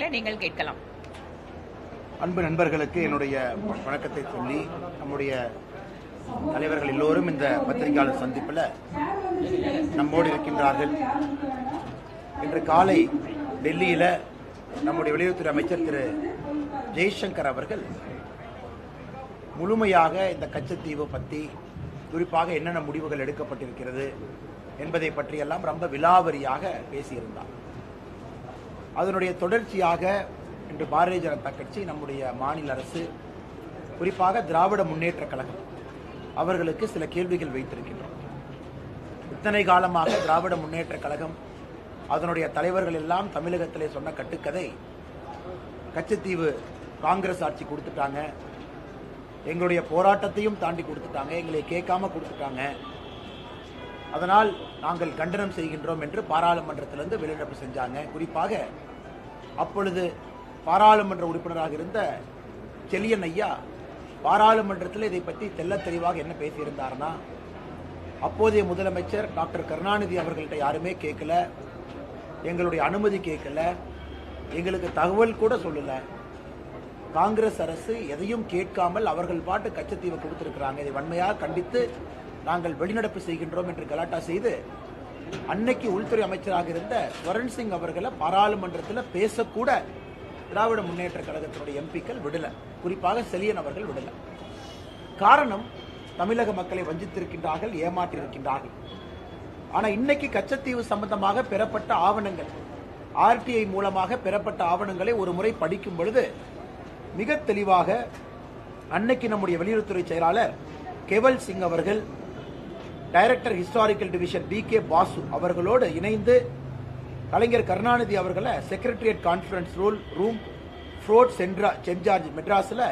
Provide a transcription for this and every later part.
நிகழ்ச்சியில நீங்கள் கேட்கலாம். அன்பு நண்பர்களுக்கு என்னுடைய வணக்கத்தை சொல்லி, நம்முடைய தலைவர்கள் எல்லோரும் இந்த பத்திரிகையாளர் சந்திப்பில் நம்மோடு இருக்கின்றார்கள். இன்று காலை டெல்லியில் நம்முடைய வெளியுறவுத்துறை அமைச்சர் திரு ஜெய்சங்கர் அவர்கள் முழுமையாக இந்த கச்சத்தீவு பற்றி, குறிப்பாக என்னென்ன முடிவுகள் எடுக்கப்பட்டிருக்கிறது என்பதை பற்றியெல்லாம் ரொம்ப விலாவரியாக பேசியிருந்தார். அதனுடைய தொடர்ச்சியாக இன்று பாரதிய ஜனதா கட்சி, நம்முடைய மாநில அரசு, குறிப்பாக திராவிட முன்னேற்ற கழகம் அவர்களுக்கு சில கேள்விகள் வைத்திருக்கின்றோம். இத்தனை காலமாக திராவிட முன்னேற்ற கழகம் அதனுடைய தலைவர்கள் எல்லாம் தமிழகத்திலே சொன்ன கட்டுக்கதை, கச்சத்தீவு காங்கிரஸ் ஆட்சி கொடுத்துட்டாங்க, எங்களுடைய போராட்டத்தையும் தாண்டி கொடுத்துட்டாங்க, எங்களை கேட்காம கொடுத்துட்டாங்க, அதனால் நாங்கள் கண்டனம் செய்கின்றோம் என்று பாராளுமன்றத்திலிருந்து வெளிநடப்பு செஞ்சாங்க. குறிப்பாக அப்பொழுது பாராளுமன்ற உறுப்பினராக இருந்த செல்லியன் ஐயா பாராளுமன்றத்தில் இதை பற்றி தெல்ல தெளிவாக என்ன பேசியிருந்தார்னா, அப்போதைய முதலமைச்சர் டாக்டர் கருணாநிதி அவர்கள்ட்ட யாருமே கேட்கல, எங்களுடைய அனுமதி கேட்கல, எங்களுக்கு தகவல் கூட சொல்லல, காங்கிரஸ் அரசு எதையும் கேட்காமல் அவர்கள் பாட்டு கச்சத்தீவை கொடுத்திருக்கிறாங்க, இதை வன்மையாக கண்டித்து நாங்கள் வெளிநடப்பு செய்கின்றோம் என்று கலாட்டா செய்து அன்னைக்கு உள்துறை அமைச்சராக இருந்த ஸ்வரன் சிங் அவர்களை பாராளுமன்றத்தில் பேசக்கூட திராவிட முன்னேற்ற கழகத்தினுடைய எம்பிக்கள் விடல, குறிப்பாக செலியன் அவர்கள் விடல. காரணம், தமிழக மக்களை வஞ்சித்திருக்கின்றார்கள், ஏமாற்றியிருக்கின்றார்கள். ஆனா இன்னைக்கு கச்சத்தீவு சம்பந்தமாக பெறப்பட்ட ஆவணங்கள், ஆர்டிஐ மூலமாக பெறப்பட்ட ஆவணங்களை ஒரு முறை படிக்கும் பொழுது மிக தெளிவாக அன்னைக்கு நம்முடைய வெளியுறவுத்துறை செயலாளர் கேவல் சிங் அவர்கள், director historical division BK Basu அவர்களோடு இணைந்து கலைஞர் கருணாநிதி அவர்களை secretariat conference room Fort Saint George மெட்ராஸில்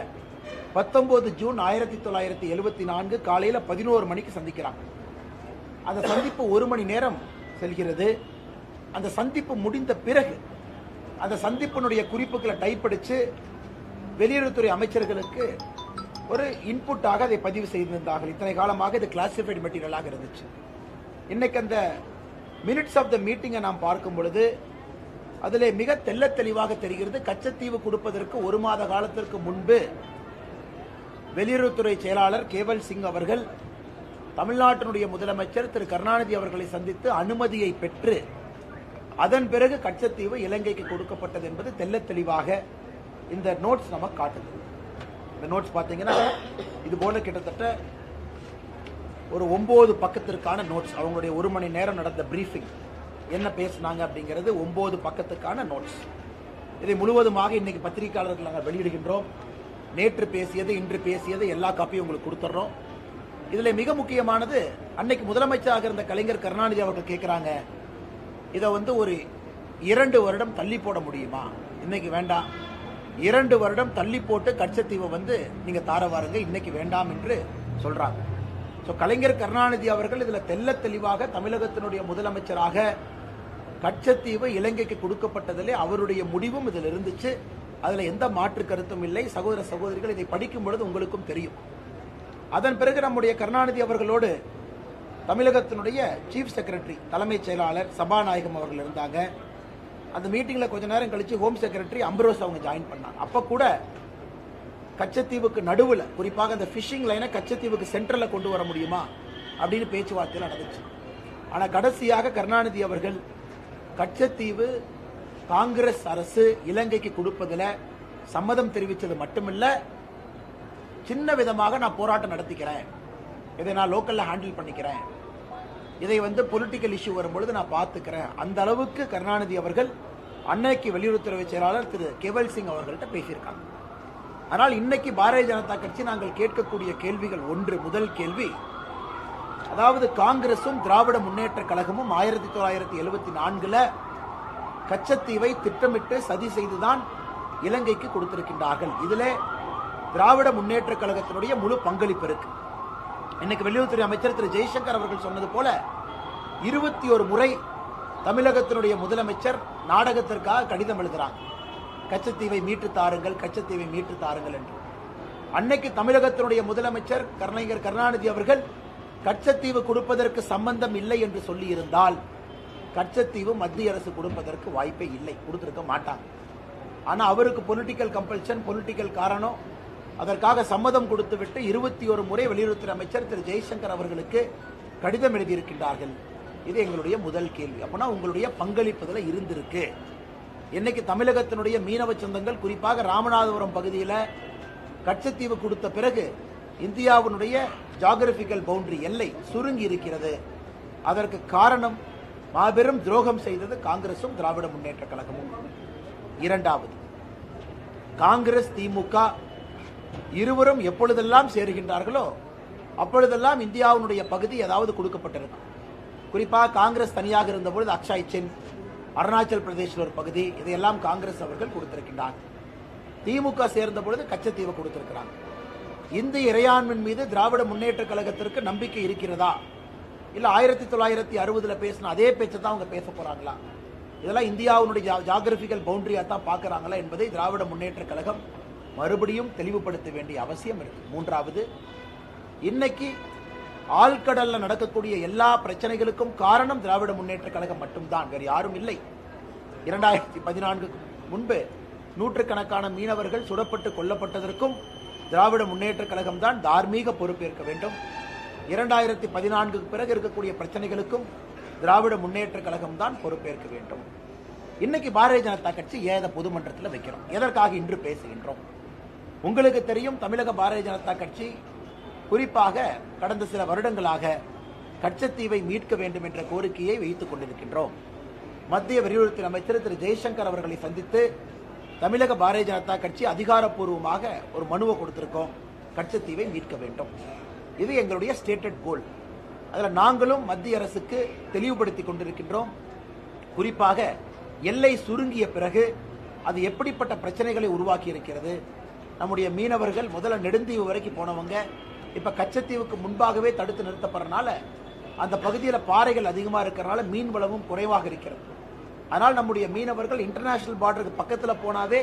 19 ஜூன் 1974 காலையில் 11 மணிக்கு சந்திக்கிறாங்க. அந்த சந்திப்பு 1 மணி நேரம் செல்கிறது. அந்த சந்திப்பு முடிந்த பிறகு அந்த சந்திப்பினுடைய குறிப்புகளை டைப் அடிச்சு வெளியுறவுத்துறை அமைச்சர்களுக்கு ஒரு இன்புட்டாக அதை பதிவு செய்திருந்தார்கள். இத்தனை காலமாக இது கிளாசிஃபைடு மெட்டீரியலாக இருந்துச்சு. இன்னைக்கு அந்த மினிட்ஸ் ஆஃப் த மீட்டிங்கை நாம் பார்க்கும் பொழுது அதிலே மிக தெல்ல தெளிவாக தெரிகிறது, கச்சத்தீவு கொடுப்பதற்கு 1 மாத காலத்திற்கு முன்பு வெளியுறவுத்துறை செயலாளர் கேவல் சிங் அவர்கள் தமிழ்நாட்டினுடைய முதலமைச்சர் திரு கருணாநிதி அவர்களை சந்தித்து அனுமதியை பெற்று அதன் பிறகு கச்சத்தீவு இலங்கைக்கு கொடுக்கப்பட்டது என்பது தெல்ல தெளிவாக இந்த நோட்ஸ் நமக்கு காட்டுது. இந்த நோட்ஸ் பார்த்தீங்கன்னா இது போல கிட்டத்தட்ட ஒரு 9 பக்கத்திற்கான நோட்ஸ். அவங்களுடைய 1 மணி நேரம் நடந்த பிரீஃபிங், என்ன பேசினாங்க அப்படிங்கிறது 9 பக்கத்துக்கான நோட்ஸ். இதை முழுவதுமாக இன்னைக்கு பத்திரிகையாளர்கள் நாங்கள் வெளியிடுகின்றோம். நேற்று பேசியது, இன்று பேசியது எல்லா காப்பியும் உங்களுக்கு கொடுத்துட்றோம். இதில் மிக முக்கியமானது, அன்னைக்கு முதலமைச்சராக இருந்த கலைஞர் கருணாநிதி அவர்கள் கேட்குறாங்க, இதை ஒரு 2 வருடம் தள்ளி போட முடியுமா? இன்னைக்கு வேண்டாம், 2 வருடம் தள்ளி போட்டு கச்சத்தீவை நீங்க தார வாருங்க, இன்னைக்கு வேண்டாம் என்று சொல்றாங்க. கலைஞர் கருணாநிதி அவர்கள் இதுல தெல்ல தெளிவாக தமிழகத்தினுடைய முதலமைச்சராக கச்சத்தீவு இலங்கைக்கு கொடுக்கப்பட்டதிலே அவருடைய முடிவும் இதில் இருந்துச்சு. அதுல எந்த மாற்று கருத்தும் இல்லை. சகோதர சகோதரிகள், இதை படிக்கும் பொழுது உங்களுக்கும் தெரியும். அதன் பிறகு நம்முடைய கருணாநிதி அவர்களோடு தமிழகத்தினுடைய சீஃப் செக்ரட்டரி, தலைமைச் செயலாளர் சபாநாயகம் அவர்கள் இருந்தாங்க. அந்த மீட்டிங்ல கொஞ்ச நேரம் கழிச்சு ஹோம் செக்ரட்டரி அம்பரோஸ் அவங்க ஜாயின் பண்ணாங்க. அப்ப கூட கச்சத்தீவுக்கு நடுவில், குறிப்பாக அந்த ஃபிஷிங் லைனை கச்சத்தீவுக்கு சென்ட்ரல்ல கொண்டு வர முடியுமா அப்படின்னு பேச்சுவார்த்தையில் நடந்துச்சு. ஆனா கடைசியாக கருணாநிதி அவர்கள் கச்சத்தீவு காங்கிரஸ் அரசு இலங்கைக்கு கொடுப்பதில் சம்மதம் தெரிவித்தது மட்டுமில்ல, சின்ன விதமாக நான் போராட்டம் நடத்திக்கிறேன், இதை நான் லோக்கல்ல ஹேண்டில் பண்ணிக்கிறேன், இதை பொலிட்டிக்கல் இஷ்யூ வரும்பொழுது நான் பார்த்துக்கிறேன், அந்த அளவுக்கு கருணாநிதி அவர்கள் அன்னைக்கு வெளியுறவுத்துறை செயலாளர் திரு கேவல் சிங் அவர்கள்ட்ட பேசியிருக்காங்க. ஆனால் இன்னைக்கு பாரதிய ஜனதா கட்சி நாங்கள் கேட்கக்கூடிய கேள்விகள், முதல் கேள்வி, அதாவது காங்கிரசும் திராவிட முன்னேற்ற கழகமும் 1974 கச்சத்தீவை திட்டமிட்டு சதி செய்துதான் இலங்கைக்கு கொடுத்திருக்கின்றார்கள். இதிலே திராவிட முன்னேற்ற கழகத்தினுடைய முழு பங்களிப்பு இருக்கு. இன்னைக்கு வெளியுறவுத்துறை அமைச்சர் திரு ஜெய்சங்கர் அவர்கள் சொன்னது போல 21 முறை தமிழகத்தினுடைய முதலமைச்சர் நாடகத்திற்காக கடிதம் எழுதுறாங்க, கச்சத்தீவை மீட்டு தாருங்கள், கச்சத்தீவை மீட்டு தாருங்கள் என்று. அன்னைக்கு தமிழகத்தினுடைய முதலமைச்சர் கலைஞர் கருணாநிதி அவர்கள் கச்சத்தீவு கொடுப்பதற்கு சம்பந்தம் இல்லை என்று சொல்லி இருந்தால் கச்சத்தீவு மத்திய அரசு கொடுப்பதற்கு வாய்ப்பே இல்லை, கொடுத்திருக்க மாட்டாங்க. ஆனா அவருக்கு பொலிட்டிக்கல் கம்பல்ஷன், பொலிட்டிக்கல் காரணம், அதற்காக சம்மதம் கொடுத்துவிட்டு 21 முறை வெளியுறவுத்துறை அமைச்சர் திரு ஜெய்சங்கர் அவர்களுக்கு கடிதம் எழுதியிருக்கின்றார்கள். இது எங்களுடைய முதல் கேள்வி. அப்பனா உங்களுடைய பங்களிப்புதல இருந்திருக்கு. இன்னைக்கு தமிழகத்தினுடைய மீனவ சொந்தங்கள், குறிப்பாக ராமநாதபுரம் பகுதியில் கச்சத்தீவு கொடுத்த பிறகு இந்தியாவினுடைய ஜியோகிராபிக்கல் பவுண்டரி எல்லை சுருங்கி இருக்கிறது. அதற்கு காரணம் மாபெரும் துரோகம் செய்தது காங்கிரசும் திராவிட முன்னேற்ற கழகமும். இரண்டாவது, காங்கிரஸ் திமுக இருவரும் எப்பொழுதெல்லாம் சேருகின்றார்களோ அப்பொழுதெல்லாம் இந்தியாவினுடைய பகுதி ஏதாவது கொடுக்கப்பட்டிருக்கும். குறிப்பாக காங்கிரஸ் தனியாக இருந்தபொழுது அக்ஷய் சின், அருணாச்சல் பிரதேசில் ஒரு பகுதி, இதையெல்லாம் காங்கிரஸ் அவர்கள் கொடுத்திருக்கின்றார். திமுக சேர்ந்த பொழுது கச்சத்தீவை கொடுத்திருக்கிறாங்க. இந்திய இறையாண்மையின் மீது திராவிட முன்னேற்ற கழகத்திற்கு நம்பிக்கை இருக்கிறதா? இல்ல 1960 பேசின அதே பேச்சை தான் அவங்க பேச போறாங்களா? இதெல்லாம் இந்தியாவுடைய ஜியோகிராபிக்கல் பவுண்டரியா தான் பார்க்கறாங்களா என்பதை திராவிட முன்னேற்ற கழகம் மறுபடியும் தெளிவுபடுத்த வேண்டிய அவசியம் இருக்கு. மூன்றாவது, இன்னைக்கு ஆழ்கடல்ல நடக்கக்கூடிய எல்லா பிரச்சனைகளுக்கும் காரணம் திராவிட முன்னேற்ற கழகம் மட்டும்தான், வேறு யாரும் இல்லை. 2014 முன்பு நூற்றுக்கணக்கான மீனவர்கள் சுடப்பட்டு கொல்லப்பட்டதற்கும் திராவிட முன்னேற்ற கழகம் தான் தார்மீக பொறுப்பேற்க வேண்டும். 2014 பிறகு இருக்கக்கூடிய பிரச்சனைகளுக்கும் திராவிட முன்னேற்ற கழகம் தான் பொறுப்பேற்க வேண்டும். இன்னைக்கு பாரதிய ஜனதா கட்சி ஏத பொதுமன்றத்தில் வைக்கிறோம். எதற்காக இன்று பேசுகின்றோம்? உங்களுக்கு தெரியும், தமிழக பாரதிய ஜனதா கட்சி குறிப்பாக கடந்த சில வருடங்களாக கச்சத்தீவை மீட்க வேண்டும் என்ற கோரிக்கையை வைத்துக் கொண்டிருக்கின்றோம். மத்திய வெளியுறவுத்துறை அமைச்சர் திரு ஜெய்சங்கர் அவர்களை சந்தித்து தமிழக பாரதிய ஜனதா கட்சி அதிகாரப்பூர்வமாக ஒரு மனுவை கொடுத்திருக்கோம். கச்சத்தீவை மீட்க வேண்டும், இது எங்களுடைய ஸ்டேட்டட் கோல். அதில் நாங்களும் மத்திய அரசுக்கு தெளிவுபடுத்திக் கொண்டிருக்கின்றோம். குறிப்பாக எல்லை சுருங்கிய பிறகு அது எப்படிப்பட்ட பிரச்சனைகளை உருவாக்கி இருக்கிறது. நம்முடைய மீனவர்கள் முதல்ல நெடுந்தீவு வரைக்கும் போனவங்க இப்ப கச்சத்தீவுக்கு முன்பாகவே தடுத்து நிறுத்தப்படுறதுனால அந்த பகுதியில் பாறைகள் அதிகமாக இருக்கிறனால மீன் வளமும் குறைவாக இருக்கிறது. அதனால் நம்முடைய மீனவர்கள் இன்டர்நேஷனல் பார்டருக்கு பக்கத்தில் போனாவே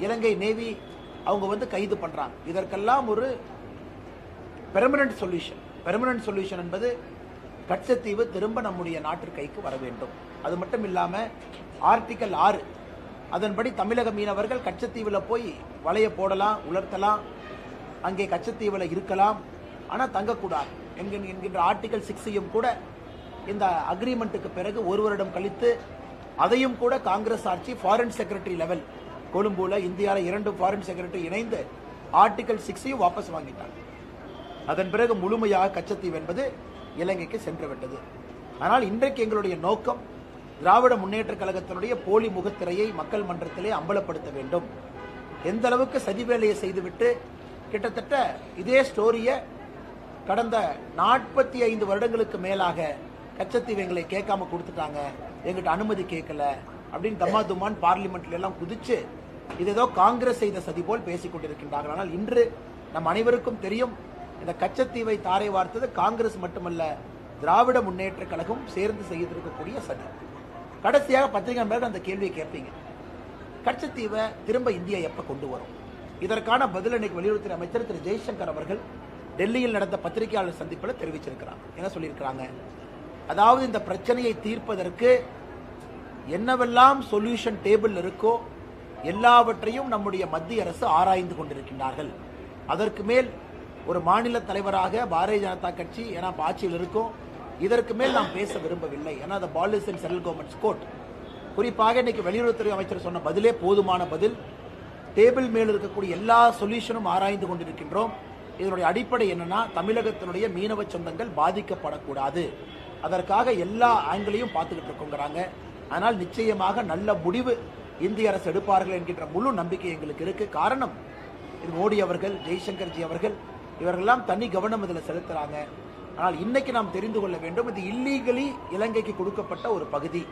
இலங்கை நேவி அவங்க கைது பண்றாங்க. இதற்கெல்லாம் ஒரு பெர்மனன்ட் சொல்யூஷன் என்பது கச்சத்தீவு திரும்ப நம்முடைய நாட்டு கைக்கு வர வேண்டும். அது மட்டும் இல்லாம ஆர்டிகல் 6 அதன்படி தமிழக மீனவர்கள் கச்சத்தீவில் போய் வலைய போடலாம், உலர்த்தலாம், அங்கே கச்சத்தீவில் இருக்கலாம், ஆனா தங்கக்கூடாது என்கின்ற ஆர்டிகல் 6 கூட இந்த அக்ரிமெண்ட்டுக்கு பிறகு ஒரு வருடம் கழித்து அதையும் கூட காங்கிரஸ் ஆட்சி ஃபாரின் செக்ரட்டரி லெவல் கொழும்புல இந்தியாவில் 2 ஃபாரின் செக்ரட்டரி இணைந்து ஆர்டிகல் 6 வாபஸ் வாங்கிட்டாங்க. அதன் பிறகு முழுமையாக கச்சத்தீவு என்பது இலங்கைக்கு சென்று விட்டது. ஆனால் இன்றைக்கு எங்களுடைய நோக்கம் திராவிட முன்னேற்ற கழகத்தினுடைய போலி முகத்திரையை மக்கள் மன்றத்திலே அம்பலப்படுத்த வேண்டும். எந்த அளவுக்கு சதி வேலையை செய்துவிட்டு கிட்டத்தட்ட இதே ஸ்டோரியை கடந்த 45 வருடங்களுக்கு மேலாக கச்சத்தீவு எங்களை கேட்காம கொடுத்துட்டாங்க, எங்கிட்ட அனுமதி கேட்கல அப்படின்னு தம்மாதுமான் பார்லிமெண்ட்ல எல்லாம் குதிச்சு இது ஏதோ காங்கிரஸ் செய்த சதி போல் பேசிக் கொண்டிருக்கின்றார்கள். ஆனால் இன்று நம் அனைவருக்கும் தெரியும், இந்த கச்சத்தீவை தாரை வார்த்தது காங்கிரஸ் மட்டுமல்ல, திராவிட முன்னேற்ற கழகம் சேர்ந்து செய்திருக்கக்கூடிய சதி. கடைசியாக பத்திரிகை நண்பர்கள் அந்த கேள்வியை கேட்பீங்க, கச்சத்தீவை திரும்ப இந்தியா எப்ப கொண்டு வரும்? இதற்கான பதில் இன்னைக்கு வெளியுறவுத்துறை அமைச்சர் திரு ஜெய்சங்கர் அவர்கள் டெல்லியில் நடந்த பத்திரிகையாளர் சந்திப்பில் தெரிவிச்சிருக்கிறாங்க. என்ன சொல்லியிருக்கிறாங்க? அதாவது இந்த பிரச்சனையை தீர்ப்பதற்கு என்னவெல்லாம் சொல்யூஷன் டேபிள் இருக்கோ எல்லாவற்றையும் நம்முடைய மத்திய அரசு ஆராய்ந்து கொண்டிருக்கின்றார்கள். அதற்கு மேல் ஒரு மாநில தலைவராக பாரதிய ஜனதா கட்சி ஏன்னா ஆட்சியில் இருக்கும், இதற்கு மேல் நாம் பேச விரும்பவில்லை. ஏன்னா அந்த ball is in central government's court. குறிப்பாக இன்னைக்கு வெளியுறவுத்துறை அமைச்சர் சொன்ன பதிலே போதுமான பதில். டேபிள் மேல் இருக்கக்கூடிய எல்லா சொல்யூஷனும் ஆராய்ந்து கொண்டிருக்கின்றோம். இதனுடைய அடிப்படை என்னன்னா, தமிழகத்தினுடைய மீனவ சொந்தங்கள் பாதிக்கப்படக்கூடாது, அதற்காக எல்லா ஆங்கிளையும் பார்த்துக்கிட்டு இருக்கோங்கிறாங்க. ஆனால் நிச்சயமாக நல்ல முடிவு இந்திய அரசு எடுப்பார்கள் என்கின்ற முழு நம்பிக்கை எங்களுக்கு இருக்கு. காரணம், மோடி அவர்கள், ஜெய்சங்கர்ஜி அவர்கள் இவர்களெல்லாம் தனி கவனம் இதில் செலுத்துறாங்க. ஆனால் இன்னைக்கு நாம் தெரிந்து கொள்ள வேண்டும், இது இல்லீகலி இலங்கைக்கு கொடுக்கப்பட்ட ஒரு பகுதி,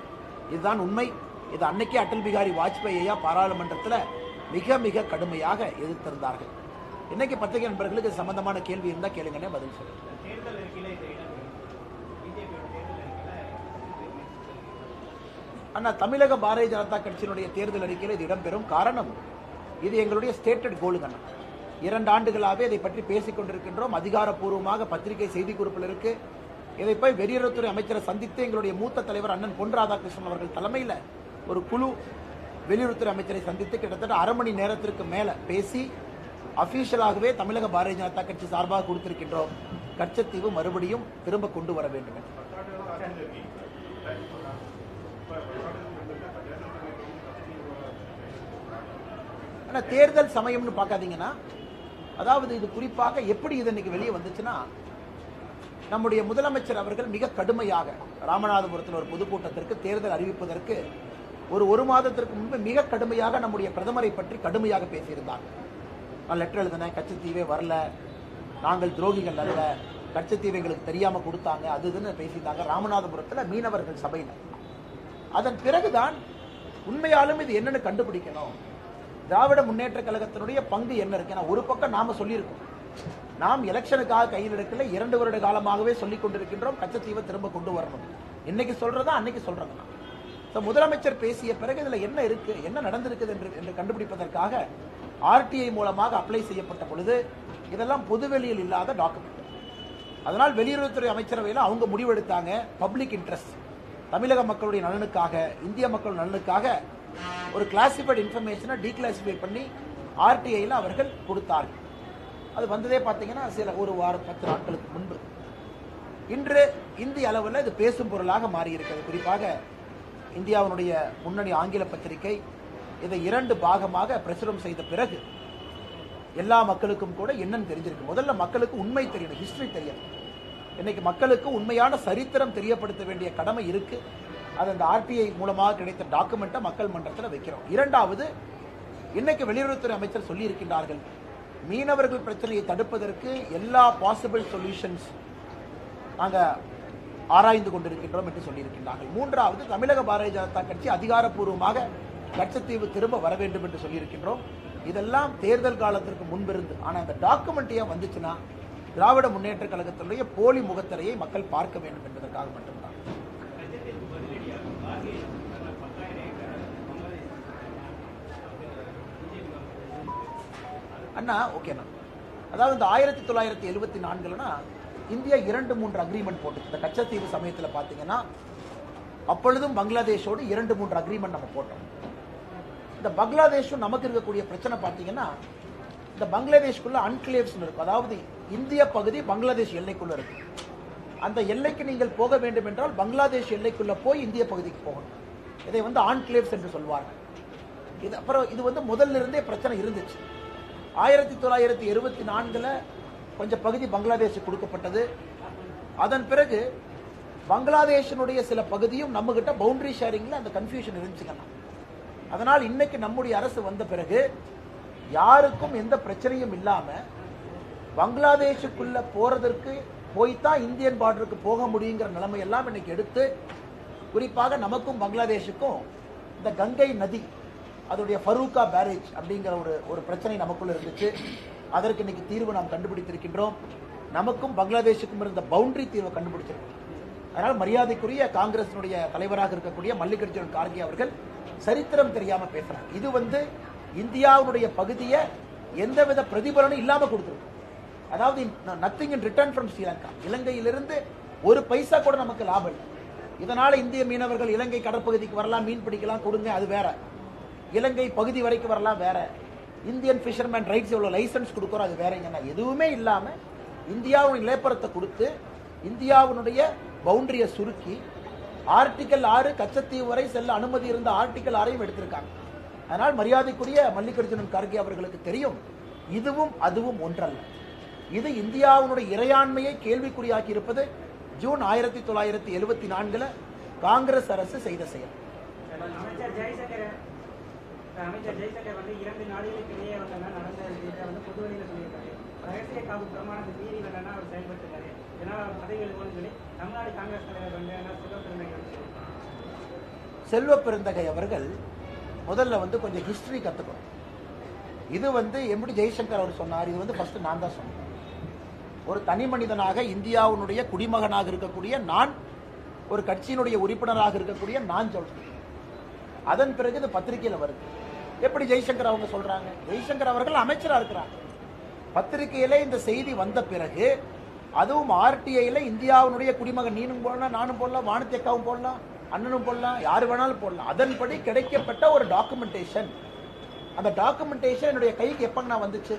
இதுதான் உண்மை. இது அன்னைக்கே அடல் பிகாரி வாஜ்பாய் ஐயா பாராளுமன்றத்தில் மிக மிக கடுமையாக எதிர்த்திருந்தார்கள். இன்னைக்கு பத்திரிகை நண்பர்களுக்கு சம்பந்தமான கேள்வி இருந்தா கேளுங்கன்னே பதில் சொல்லுங்க. அண்ணா, தமிழக பாரதிய ஜனதா கட்சியினுடைய தேர்தல் அறிக்கையில் இது இடம்பெறும். காரணம், இது எங்களுடைய ஸ்டேட்டட் கோலுங்க. 2 ஆண்டுகளாகவே இதை பற்றி பேசிக் கொண்டிருக்கின்றோம். அதிகாரப்பூர்வமாக பத்திரிகை செய்தி குறிப்பில் இருக்கு. இதை போய் வெளியுறவுத்துறை அமைச்சரை சந்தித்து எங்களுடைய மூத்த தலைவர் அண்ணன் பொன் ராதாகிருஷ்ணன் அவர்கள் தலைமையில் ஒரு குழு வெளியுறவுத்துறை அமைச்சரை சந்தித்து கிட்டத்தட்ட அரை மணி நேரத்திற்கு மேல பேசி அபிஷியலாகவே தமிழக பாரதிய ஜனதா கட்சி சார்பாக கொடுத்திருக்கின்றோம். கச்சத்தீவு மறுபடியும் திரும்ப கொண்டு வர வேண்டும் என்று. ஆனா தேர்தல் சமயம்னு பார்க்காதீங்கன்னா, அதாவது இது குறிப்பாக எப்படி இது இன்னைக்கு வெளியே வந்துச்சுன்னா, நம்முடைய முதலமைச்சர் அவர்கள் மிக கடுமையாக ராமநாதபுரத்தில் ஒரு பொதுக்கூட்டத்திற்கு தேர்தல் அறிவிப்பதற்கு ஒரு மாதத்திற்கு முன்பு மிக கடுமையாக நம்முடைய பிரதமரை பற்றி கடுமையாக பேசியிருந்தாங்க. நான் லெட்டர் எழுதினேன், கச்சத்தீவே வரல, நாங்கள் துரோகிகள் அல்ல, கச்சத்தீவை எங்களுக்கு தெரியாம கொடுத்தாங்க, அதுன்னு பேசியிருந்தாங்க ராமநாதபுரத்தில் மீனவர்கள் சபையில். அதன் பிறகுதான் உண்மையாலும் இது என்னன்னு கண்டுபிடிக்கணும், திராவிட முன்னேற்ற கழகத்தினுடைய பங்கு என்ன இருக்கு. ஒரு பக்கம் நாம சொல்லியிருக்கோம், நாம் எலெக்ஷனுக்காக கையில் எடுக்கல, 2 வருட காலமாகவே சொல்லிக் கொண்டிருக்கின்றோம் கச்சத்தீவை திரும்ப கொண்டு வரணும். இன்னைக்கு சொல்றதா அன்னைக்கு சொல்றதுதான். முதலமைச்சர் பேசிய பிறகு இதுல என்ன இருக்கு, என்ன நடந்திருக்குது என்று கண்டுபிடிப்பதற்காக ஆர்டிஐ மூலமாக அப்ளை செய்யப்பட்ட பொழுது இதெல்லாம் பொதுவெளியில் இல்லாத டாக்குமெண்ட். அதனால் வெளியுறவுத்துறை அமைச்சரவையில் அவங்க முடிவெடுத்தாங்க, பப்ளிக் இன்ட்ரெஸ்ட், தமிழக மக்களுடைய நலனுக்காக, இந்திய மக்கள் நலனுக்காக ஒரு கிளாசிஃபைடு இன்ஃபர்மேஷனை டீக்ளாசிஃபை பண்ணி ஆர்டிஐயில் அவர்கள் கொடுத்தார்கள். அது வந்ததே பார்த்தீங்கன்னா ஒரு வாரம் 10 நாட்களுக்கு முன்பு. இன்று இந்திய அளவில் இது பேசும் பொருளாக மாறி இருக்கிறது. குறிப்பாக இந்தியாவுடைய முன்னணி ஆங்கில பத்திரிகை இதை 2 பாகமாக பிரசுரம் செய்த பிறகு எல்லா மக்களுக்கும் கூட என்னன்னு தெரிஞ்சிருக்கு. முதல்ல மக்களுக்கு உண்மை தெரியணும், ஹிஸ்டரி தெரியணும். இன்னைக்கு மக்களுக்கு உண்மையான சரித்திரம் தெரியப்படுத்த வேண்டிய கடமை இருக்கு. அது அந்த ஆர்டிஐ மூலமாக கிடைத்த டாக்குமெண்ட்டை மக்கள் மன்றத்தில் வைக்கிறோம். இரண்டாவது, இன்னைக்கு வெளியுறவுத்துறை அமைச்சர் சொல்லி இருக்கின்றார்கள், மீனவர்கள் பிரச்சனையை தடுப்பதற்கு எல்லா பாசிபிள் சொல்யூஷன்ஸ் நாங்கள் ஆராய்ந்து கொண்டிருக்கின்றோம் என்று சொல்லியிருக்கின்றார்கள். மூன்றாவது, தமிழக பாரதிய ஜனதா கட்சி அதிகாரப்பூர்வமாக கச்சத்தீவு திரும்ப வர வேண்டும் என்று சொல்லியிருக்கின்றோம். இதெல்லாம் தேர்தல் காலத்திற்கு முன்பிருந்து. ஆனால் இந்த டாக்குமெண்ட் ஏன் வந்துச்சுன்னா, திராவிட முன்னேற்ற கழகத்தினுடைய போலி முகத்திரையை மக்கள் பார்க்க வேண்டும் என்பதற்காக மட்டும்தான். அண்ணா ஓகேண்ணா, அதாவது இந்த 1974 இந்தியா 2-3 அக்ரிமெண்ட் போட்டு, இந்த கச்சத்தீவு சமயத்தில் பார்த்தீங்கன்னா அப்பொழுதும் பங்களாதேஷோடு 2-3 அக்ரிமெண்ட் நம்ம போட்டோம். இந்த பங்களாதேஷும் நமக்கு இருக்கக்கூடிய பிரச்சனை பார்த்தீங்கன்னா, இந்த பங்களாதேஷ்குள்ள அன்கிளேவ்ஸ் இருக்கும். அதாவது இந்திய பகுதி பங்களாதேஷ் எல்லைக்குள்ள இருக்கு. அந்த எல்லைக்கு நீங்கள் போக வேண்டும் என்றால் பங்களாதேஷ் எல்லைக்குள்ள போய் இந்திய பகுதிக்கு போகணும். இதை ஆன்கிளேவ்ஸ் என்று சொல்வார்கள். இது அப்புறம் இது முதல்ல இருந்தே பிரச்சனை இருந்துச்சு. 1974 கொஞ்சம் பகுதி பங்களாதேஷுக்கு கொடுக்கப்பட்டது. அதன் பிறகு பங்களாதேஷனுடைய சில பகுதியும் நம்ம கிட்ட பவுண்டரி ஷேரிங்ல அந்த கன்ஃபியூஷன் இருந்துச்சுக்கணும். அதனால் இன்னைக்கு நம்முடைய அரசு வந்த பிறகு யாருக்கும் எந்த பிரச்சனையும் இல்லாம பங்களாதேஷுக்குள்ள போறதற்கு போய்தான் இந்தியன் பார்டருக்கு போக முடியுங்கிற நிலைமை எல்லாம் இன்னைக்கு எடுத்து, குறிப்பாக நமக்கும் பங்களாதேஷுக்கும் இந்த கங்கை நதி அதோடைய ஃபரூக்கா பேரேஜ் அப்படிங்கிற ஒரு பிரச்சனை நமக்குள்ள இருந்துச்சு. அதற்கு இன்னைக்கு தீர்வு நாம் கண்டுபிடித்திருக்கின்றோம். நமக்கும் பங்களாதேஷுக்கும் இருந்த பவுண்டரி தீர்வை கண்டுபிடிச்சிருக்கோம். அதனால் மரியாதைக்குரிய காங்கிரசினுடைய தலைவராக இருக்கக்கூடிய மல்லிகார்ஜுன் கார்கே அவர்கள் சரித்திரம் தெரியாம பேசுறாங்க. இது இந்தியாவுடைய பகுதியை எந்தவித பிரதிபலனும் இல்லாம கொடுத்துருக்கு. அதாவது nothing in return from Sri Lanka, இலங்கையிலிருந்து ஒரு பைசா கூட நமக்கு லாபம் இல்லை. இதனால இந்திய மீனவர்கள் இலங்கை கடற்பகுதிக்கு வரலாம், மீன் பிடிக்கலாம், கொடுங்க, அது வேற. இலங்கை பகுதி வரைக்கும் வரலாம், வேற. இந்தியன் ஃபிஷர்மேன் ரைட்ஸ் எவ்வளவு லைசன்ஸ் கொடுக்குறோம், அது வேறங்கன்னா எதுவுமே இல்லாம இந்தியாவுடைய நிலப்பரத்தை கொடுத்து இந்தியாவுடைய பவுண்டரியை சுருக்கி ஆர்டிகல் 6 கச்சத்தீவு வரை செல்ல அனுமதி இருந்த ஆர்டிகல் 6ஐயும் எடுத்திருக்காங்க. அதனால் மரியாதைக்குரிய மல்லிகார்ஜுன் கார்கே அவர்களுக்கு தெரியும், இதுவும் அதுவும் ஒன்றல்ல. இது இந்தியாவுடைய இறையாண்மையை கேள்விக்குறியாக்கி இருப்பது ஜூன் 1974 காங்கிரஸ் அரசு செய்த செயல். அமைச்சர் ஜெய்சங்கர் 2 நாடுகளுக்கு இடையே நடந்த பொதுவெளியில் சொல்லியிருக்காரு. ரகசிய காப்பு பிரமாணத்தை மீறி அவர் செயல்பட்டுருக்காரு. இதனால் பதவிகள் சொல்லி தமிழ்நாடு காங்கிரஸ் தலைவர் செல்வ பெருந்தகை அவர்கள் முதல்ல கொஞ்சம் ஹிஸ்டரி கத்துக்கணும். இது எப்படி ஜெய்சங்கர் அவர் சொன்னார், இது ஃபர்ஸ்ட் நான் தான் சொன்னேன். ஒரு தனி மனிதனாக இந்தியாவுடைய குடிமகனாக இருக்கக்கூடிய நான், ஒரு கட்சியினுடைய உறுப்பினராக இருக்கக்கூடிய நான் சொல்றேன். அதன் பிறகு இது பத்திரிகையில வருது. எப்படி ஜெய்சங்கர் அவங்க சொல்றாங்க? ஜெய்சங்கர் அவர்கள் அமைச்சரா இருக்கிறாங்க. பத்திரிகையில இந்த செய்தி வந்த பிறகு, அதுவும் ஆர்டிஐல இந்தியாவுடைய குடிமகன், நீனும் போடலாம், நானும் போடலாம், வானதி அக்காவும் போடலாம், அண்ணனும் போடலாம், யாரு வேணாலும் போடலாம். அதன்படி கிடைக்கப்பட்ட ஒரு டாக்குமெண்டேஷன். அந்த டாக்குமெண்டேஷன் என்னுடைய கைக்கு எப்பங்க வந்துச்சு?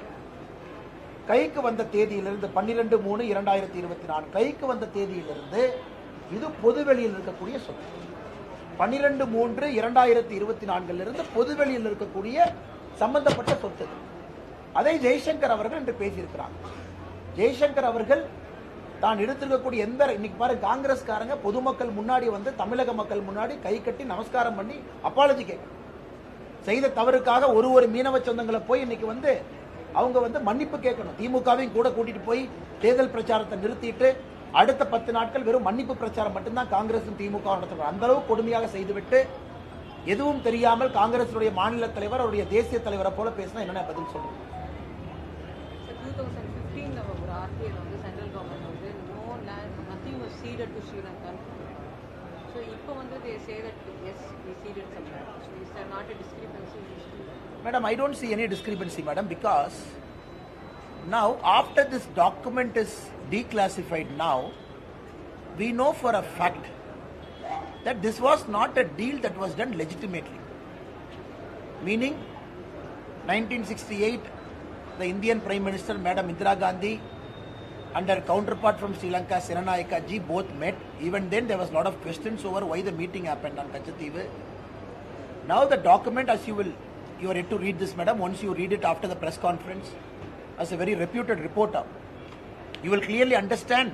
கைக்கு வந்த தேதியிலிருந்து 12/3/2024 கைக்கு வந்த தேதியிலிருந்து இது பொதுவெளியில் இருக்கக்கூடிய சொத்து. 12/3/2024 பொதுவெளியில் இருக்கக்கூடிய சம்பந்தப்பட்ட சொத்து. அதை ஜெய்சங்கர் அவர்கள் என்று பேசியிருக்கிறார். ஜெய்சங்கர் அவர்கள் தான் எடுத்திருக்கக்கூடிய எந்த இன்னைக்கு பாருங்க, காங்கிரஸ்காரங்க பொதுமக்கள் முன்னாடி வந்து தமிழக மக்கள் முன்னாடி கை கட்டி நமஸ்காரம் பண்ணி அப்பாலஜி கேட்க செய்த தவறுக்காக ஒரு மீனவ சொந்தங்களை போய் இன்னைக்கு வந்து அவங்க வந்து மன்னிப்பு கேட்கணும். திமுகவையும் கூட கூட்டிட்டு போய் தேர்தல் பிரச்சாரத்தை நிறுத்திட்டு அடுத்த 10 நாட்கள் வெறும் மன்னிப்பு பிரச்சாரம் மட்டும்தான் காங்கிரசும் திமுக நடத்துறாங்க. அந்த அளவு கொடுமையாக செய்துவிட்டு எதுவும் தெரியாமல் காங்கிரசுடைய மாநில தலைவர் அவருடைய தேசிய தலைவரை போல பேசினா என்ன பதில் சொல்லுங்க? 2015 ஒரு ஆர்டிஐல வந்து சென்ட்ரல் கவர்மெண்ட் வந்து no land nothing was ceded to Sri Lanka. So இப்போ வந்து they say that yes we ceded some land. So is there not a discrepancy? Madam, I don't see any discrepancy, madam, because now after this document is declassified now, we know for a fact that this was not a deal that was done legitimately. Meaning 1968 the Indian Prime Minister Madam Indira Gandhi and her counterpart from Sri Lanka Senanayaka ji both met. Even then there was a lot of questions over why the meeting happened on Katchatheevu. Now the document, as you are yet to read this, madam, once you read it after the press conference as a very reputed reporter, you will clearly understand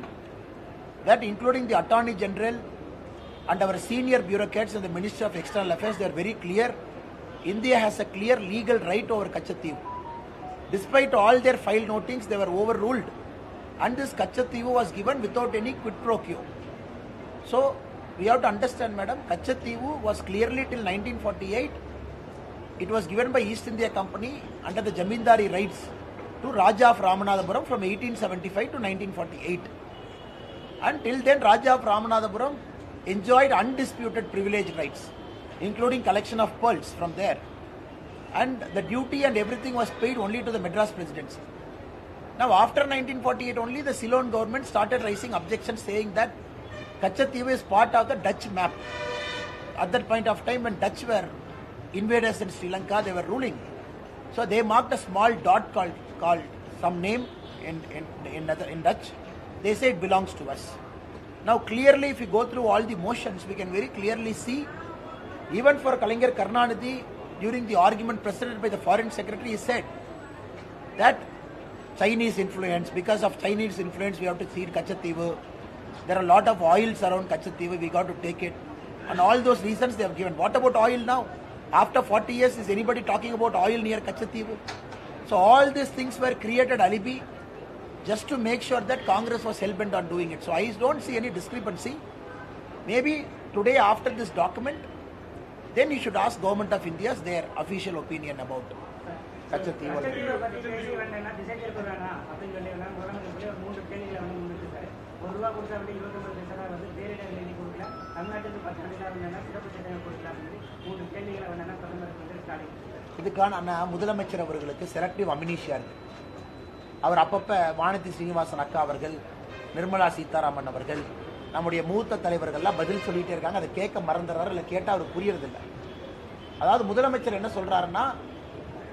that including the Attorney General and our senior bureaucrats and the Ministry of External Affairs, they are very clear. India has a clear legal right over Katchatheevu. Despite all their file notings, they were overruled. And this Katchatheevu was given without any quid pro quo. So, we have to understand, madam, Katchatheevu was clearly till 1948. It was given by East India Company under the Jamindari rights to Raja of Ramanathapuram from 1875 to 1948. Until then, Raja of Ramanathapuram enjoyed undisputed privilege rights, including collection of pearls from there. And the duty and everything was paid only to the Madras Presidency. Now, after 1948 only, the Ceylon government started raising objections saying that Katchatheevu is part of the Dutch map. At that point of time, when Dutch were invaders in Sri Lanka, they were ruling. So they marked a small dot called some name in Dutch. They say it belongs to us. Now clearly, if you go through all the motions, we can very clearly see, even for Kalaignar Karunanidhi, during the argument presented by the Foreign Secretary, he said that Chinese influence, because of Chinese influence, we have to cede Katchatheevu. There are a lot of oils around Katchatheevu, we got to take it. And all those reasons they have given. What about oil now? After 40 years, is anybody talking about oil near Katchatheevu? So all these things were created alibi just to make sure that Congress was hell-bent on doing it. So I don't see any discrepancy. Maybe today after this document, then you should ask Government of India their official opinion about Katchatheevu. இதுக்கான முதலமைச்சர் அவர்களுக்கு selective amnesia இருக்கு. அவர் அப்பப்ப வானதி ஸ்ரீனிவாசன் அக்கா அவர்கள், நிர்மலா சீதாராமன் அவர்கள், நம்முடைய மூத்த தலைவர்கள்லாம் பதில் சொல்லிட்டே இருக்காங்க. அதை கேட்க மறந்துடுறாரு, இல்லை கேட்டால் அவருக்கு புரியறதில்லை. அதாவது முதலமைச்சர் என்ன சொல்றாருன்னா,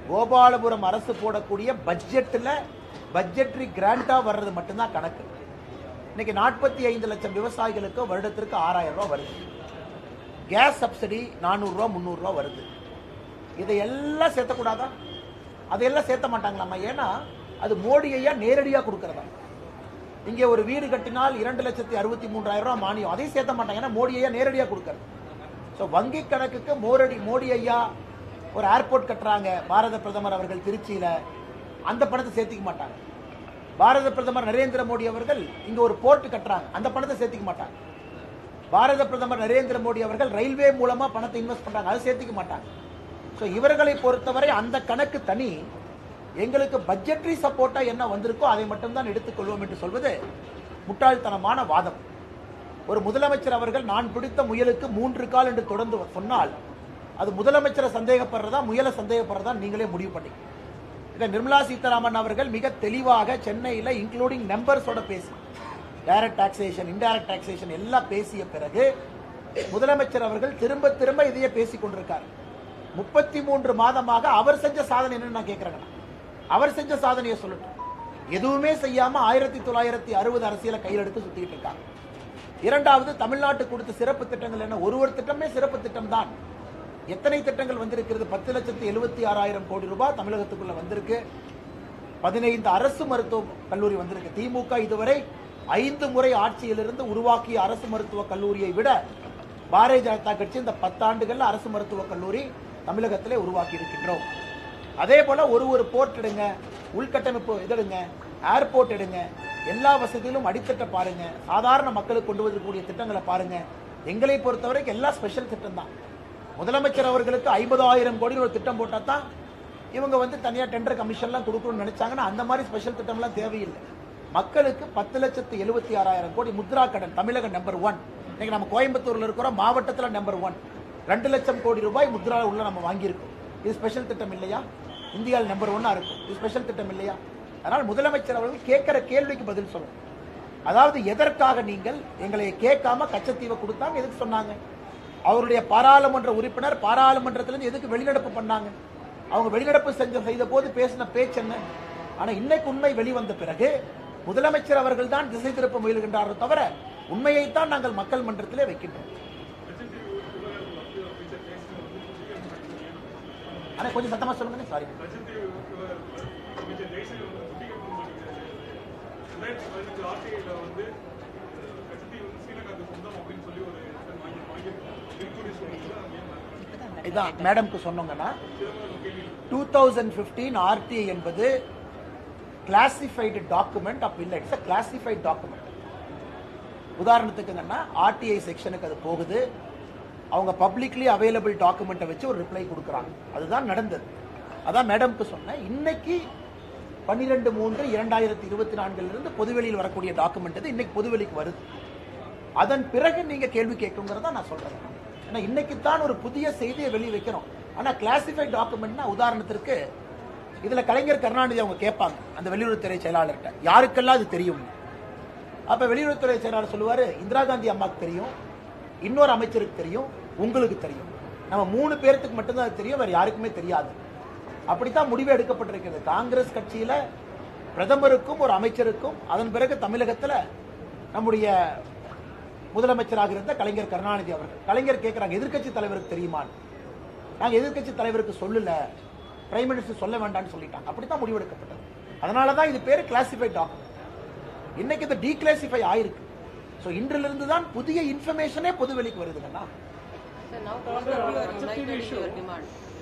கோபாலபுரம் அரசு போடக்கூடிய பட்ஜெட்டில் பட்ஜெட்டரி கிராண்டா வர்றது மட்டும்தான் கணக்கு. இன்னைக்கு 45 லட்சம் விவசாயிகளுக்கு வருடத்திற்கு 6000 ரூபாய் வருது. கேஸ் சப்சிடி 400 ரூபா 300 ரூபா வருது. இதையெல்லாம் சேர்த்தக்கூடாதா? அதையெல்லாம் சேர்த்த மாட்டாங்களாமா? ஏன்னா அது மோடி ஐயா நேரடியாக கொடுக்கறதா. இங்கே ஒரு வீடு கட்டினால் 2,63,000 ரூபாய் மானியம், அதையும் சேர்த்த மாட்டாங்க. ஏன்னா மோடி ஐயா நேரடியாக கொடுக்கறது. ஸோ வங்கி கணக்குக்கு மோடி ஐயா ஒரு ஏர்போர்ட் கட்டுறாங்க பாரத பிரதமர் அவர்கள் திருச்சியில், அந்த பணத்தை சேர்த்திக்க மாட்டாங்க. பாரத பிரதமர் நரேந்திர மோடி அவர்கள் இங்க ஒரு போர்ட் கட்டுறாங்க, அந்த பணத்தை சேர்த்திக்க மாட்டாங்க. பாரத பிரதமர் நரேந்திர மோடி அவர்கள் ரயில்வே மூலமா பணத்தை இன்வெஸ்ட் பண்றாங்க, அதை சேர்த்திக்க மாட்டாங்க. ஸோ இவர்களை பொறுத்தவரை அந்த கணக்கு தனி. எங்களுக்கு பட்ஜெட்டரி சப்போர்ட்டா என்ன வந்திருக்கோ அதை மட்டும்தான் எடுத்துக்கொள்வோம் என்று சொல்வது முட்டாள்தனமான வாதம். ஒரு முதலமைச்சர் அவர்கள் நான் பிடித்த முயலுக்கு 3 கால் என்று தொடர்ந்து சொன்னால் அது முதலமைச்சரை சந்தேகப்படுறதா முயலை சந்தேகப்படுறதா நீங்களே முடிவு பண்ணி. இதை நிர்மலா சீதாராமன் அவர்கள் மிக தெளிவாக சென்னையில் இன்க்ளூடிங் நம்பர்ஸோட பேசி டைரக்ட் டாக்ஸேஷன், இன்டைரக்ட் டாக்ஸேஷன் எல்லாம் பேசிய பிறகு முதலமைச்சர் அவர்கள் திரும்ப திரும்ப இதையே பேசிக் கொண்டிருக்கார். 33 மாதமாக அவர் செஞ்ச சாதனை என்னன்னு நான் கேட்கிறேன். அவர் செஞ்ச சாதனையை சொல்லட்டும். எதுவுமே செய்யாம 1960 அரசியலை கையில் எடுத்து சுத்திட்டு இருக்காங்க. இரண்டாவது, தமிழ்நாட்டுக்கு கொடுத்த சிறப்பு திட்டங்கள் என்ன? ஒரு திட்டமே சிறப்பு திட்டம் தான். எத்தனை திட்டங்கள் வந்திருக்கிறது? 10,76,000 கோடி ரூபாய் தமிழகத்துக்குள்ள வந்திருக்கு. 15 அரசு மருத்துவ கல்லூரி வந்திருக்கு. திமுக இதுவரை 5 முறை ஆட்சியிலிருந்து உருவாக்கிய அரசு மருத்துவக் கல்லூரியை விட பாரதிய ஜனதா கட்சி இந்த 10 ஆண்டுகள்ல அரசு மருத்துவக் கல்லூரி தமிழகத்திலே உருவாக்கி இருக்கின்றோம். அதே போல ஒரு போர்ட் எடுங்க, உள்கட்டமைப்பு எடுங்க, ஏர்போர்ட் எடுங்க, எல்லா வசதியிலும் அடித்தட்ட பாருங்க, சாதாரண மக்களுக்கு கொண்டு வரக்கூடிய திட்டங்களை பாருங்க. எங்களை பொறுத்தவரைக்கும் எல்லா ஸ்பெஷல் திட்டம் தான். முதலமைச்சர் அவர்களுக்கு 50,000 கோடி ஒரு திட்டம் போட்டா தான் இவங்க தனியா டெண்டர் கமிஷன்லாம் கொடுக்கணும்னு நினைச்சாங்கன்னா அந்த மாதிரி ஸ்பெஷல் திட்டம்லாம் தேவையில்லை. மக்களுக்கு 10,76,000 கோடி முத்ரா கடன் தமிழக நம்பர் 1. இன்னைக்கு நம்ம கோயம்புத்தூர்ல இருக்கிறோம், மாவட்டத்தில் நம்பர் 1. 2 லட்சம் கோடி ரூபாய் முத்ரா உள்ள நம்ம வாங்கியிருக்கோம். இது ஸ்பெஷல் திட்டம் இல்லையா? இந்தியாவில் நம்பர் 1 இருக்கும். இது ஸ்பெஷல் திட்டம் இல்லையா? அதனால் முதலமைச்சர் அவர்கள் கேட்கிற கேள்விக்கு பதில் சொல்லணும். அதாவது எதற்காக நீங்கள் எங்களை கேட்காம கச்சத்தீவை கொடுத்தாங்க? எதுக்கு சொன்னாங்க? அவருடைய பாராளுமன்ற உறுப்பினர் பாராளுமன்றத்திலிருந்து எதுக்கு வெளிநடப்பு பண்ணாங்க? அவங்க வெளிநடப்பு செய்த போது பேசின பேச்சு என்ன? ஆனா இன்னைக்கு உண்மை வெளிவந்த பிறகு முதலமைச்சர் அவர்கள் தான் திசை திருப்ப முயல்கின்றாரோ தவிர உண்மையைத்தான் நாங்கள் மக்கள் மன்றத்திலே வைக்கின்றோம். ஆனா கொஞ்சம் சத்தமா சொல்லுங்க. சாரி. இதான் மேடம்க்கு சொன்னோங்கன்னா 2015 ஆர்டிஐ என்பது கிளாசிஃபைடு டாக்குமெண்ட் அப்ப இல்லை, இட்ஸ் கிளாசிஃபைடு டாக்குமெண்ட். உதாரணத்துக்குங்கன்னா ஆர்டிஐ செக்ஷனுக்கு அது போகுது, அவங்க பப்ளிக்லி அவைலபிள் டாக்குமெண்ட்டை வச்சு ஒரு ரிப்ளை கொடுக்குறாங்க. அதுதான் நடந்தது. அதான் மேடம்க்கு சொன்னேன். இன்னைக்கு 12/3/2024 பொதுவெளியில் வரக்கூடிய டாக்குமெண்ட் இது இன்னைக்கு பொதுவெளிக்கு வருது. அதன் பிறகு நீங்க கேள்வி கேட்குங்கிறத நான் சொல்றேன். ஏன்னா இன்னைக்கு தான் ஒரு புதிய செய்தியை வெளியே வைக்கிறோம். ஆனா கிளாசிஃபைட் டாக்குமெண்ட்னா உதாரணத்திற்கு இதுல கலைஞர் கருணாநிதி அவங்க கேட்பாங்க அந்த வெளியுறவுத்துறை செயலாளர்கிட்ட, யாருக்கெல்லாம் அது தெரியும்? அப்ப வெளியுறவுத்துறை செயலாளர் சொல்லுவாரு, இந்திரா காந்தி அம்மாக்கு தெரியும், இன்னொரு அமைச்சருக்கு தெரியும், உங்களுக்கு தெரியும். நம்ம 3 பேருக்கு மட்டும்தான் அது தெரியும், வேற யாருக்குமே தெரியாது. அப்படித்தான் முடிவு எடுக்கப்பட்டிருக்கிறது. காங்கிரஸ் கட்சியில பிரதமருக்கும் ஒரு அமைச்சருக்கும், அதன் பிறகு தமிழகத்தில் நம்முடைய முதலமைச்சராக இருந்த கலைஞர் கருணாநிதி அவர்கள். கலைஞர் கேட்கிறாங்க, எதிர்கட்சி தலைவருக்கு தெரியுமா? நாங்க எதிர்கட்சி தலைவருக்கு சொல்லல, பிரைம் மினிஸ்டர் சொல்ல வேண்டாம்னு சொல்லிட்டாங்க. அப்படித்தான் முடிவு எடுக்கப்பட்டது. அதனாலதான் இது பேரு கிளாசிஃபைட் டாக்குமெண்ட். இன்னைக்கு இது டீக்ளாசிஃபை ஆயிருக்கு. சோ இன்றிலிருந்து தான் புதிய இன்ஃபர்மேஷனே பொதுவெளிக்கு வருதுங்கன்னா. So now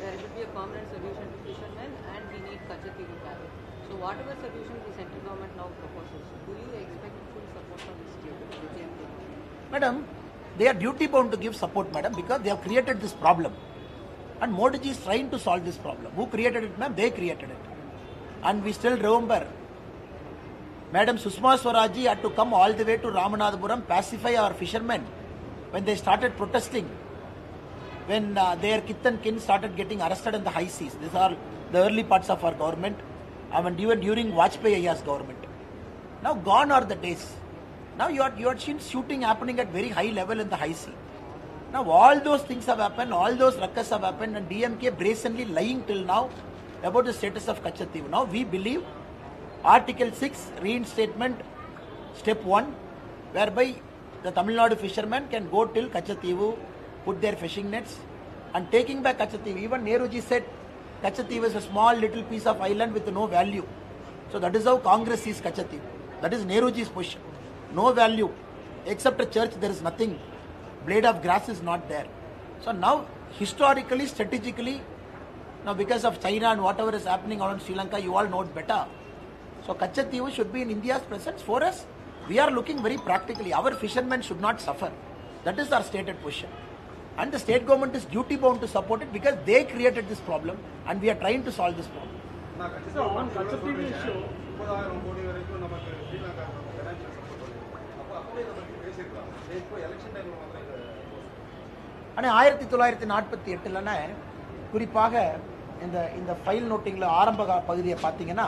there should be a permanent solution to fishermen and we need Katchatheevu carry. So whatever solution the central government now proposes, do you expect full support from the state? Madam, they are duty bound to give support, madam, because they have created this problem. And Modi ji is trying to solve this problem. Who created it, ma'am? They created it. And we still remember, Madam Sushma Swaraj ji had to come all the way to Ramanathapuram, pacify our fishermen when they started protesting. When their kith and kin started getting arrested in the high seas. These are the early parts of our government. And even during Vajpayee Ayya's government. Now gone are the days. Now you are seen shooting happening at very high level in the high sea. Now all those things have happened, all those ruckus have happened, and DMK brazenly lying till now about the status of Katchatheevu. Now we believe Article 6 reinstatement step 1, whereby the Tamil Nadu fishermen can go till Katchatheevu, put their fishing nets, and taking back Katchatheevu. Even Nehruji said Katchatheevu is a small little piece of island with no value. So that is how Congress sees Katchatheevu. That is Nehruji's position. No value. Except a church, there is nothing. Blade of grass is not there. So now, historically, strategically, now because of China and whatever is happening around Sri Lanka, you all know it better. So Katchatheevu should be in India's presence. For us, we are looking very practically. Our fishermen should not suffer. That is our stated position. And the state government is duty bound to support it because they created this problem and we are trying to solve this problem. So on Katchatheevu issue, ஆனால் 1948 குறிப்பாக இந்த file நோட்டிங்கில் ஆரம்ப பகுதியை பார்த்தீங்கன்னா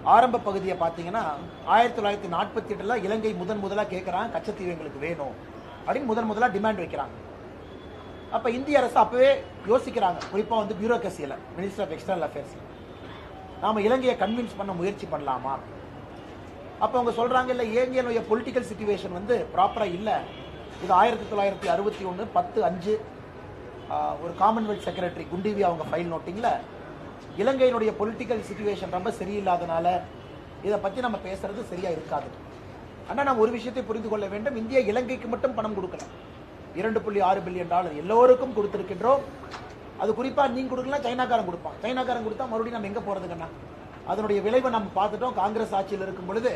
1948 இலங்கை முதலாக கேட்குறாங்க, கச்சத்தீவு எங்களுக்கு வேணும். அப்படின்னு முதலா டிமாண்ட் வைக்கிறாங்க. அப்ப இந்திய அரசு அப்பவே யோசிக்கிறாங்க, குறிப்பா வந்து பியூரோக்ரசியில, மினிஸ்டர் ஆஃப் எக்ஸ்டர்னல் அஃபேர்ஸ், நாம இலங்கையை கன்வின்ஸ் பண்ண முயற்சி பண்ணலாமா? அப்ப அவங்க சொல்றாங்க, இல்ல இலங்கையினுடைய பொலிட்டிக்கல் சிச்சுவேஷன் வந்து ப்ராப்பரா இல்ல. இது 1961 10/5 ஒரு காமன்வெல்த் செக்ரட்டரி குண்டிவி அவங்க ஃபைல் நோட்டிங்ல இலங்கையினுடைய பொலிட்டிக்கல் சிச்சுவேஷன் ரொம்ப சரியில்லாதனால இதை பத்தி நம்ம பேசுறது சரியா இருக்காது. ஆனா நம்ம ஒரு விஷயத்தை புரிந்து கொள்ள வேண்டும், இந்தியா இலங்கைக்கு மட்டும் பணம் கொடுக்கல, $2.6 பில்லியன் எல்லோருக்கும் கொடுத்திருக்கின்றோம். அது குறிப்பா நீங்க கொடுக்கலாம், சைனாக்காரன் கொடுப்பான். சைனாக்காரன் கொடுத்தா மறுபடியும் நம்ம எங்க போறதுங்கன்னா, அதனுடைய விளைவை நம்ம பார்த்துட்டோம். காங்கிரஸ் ஆட்சியில் இருக்கும் பொழுது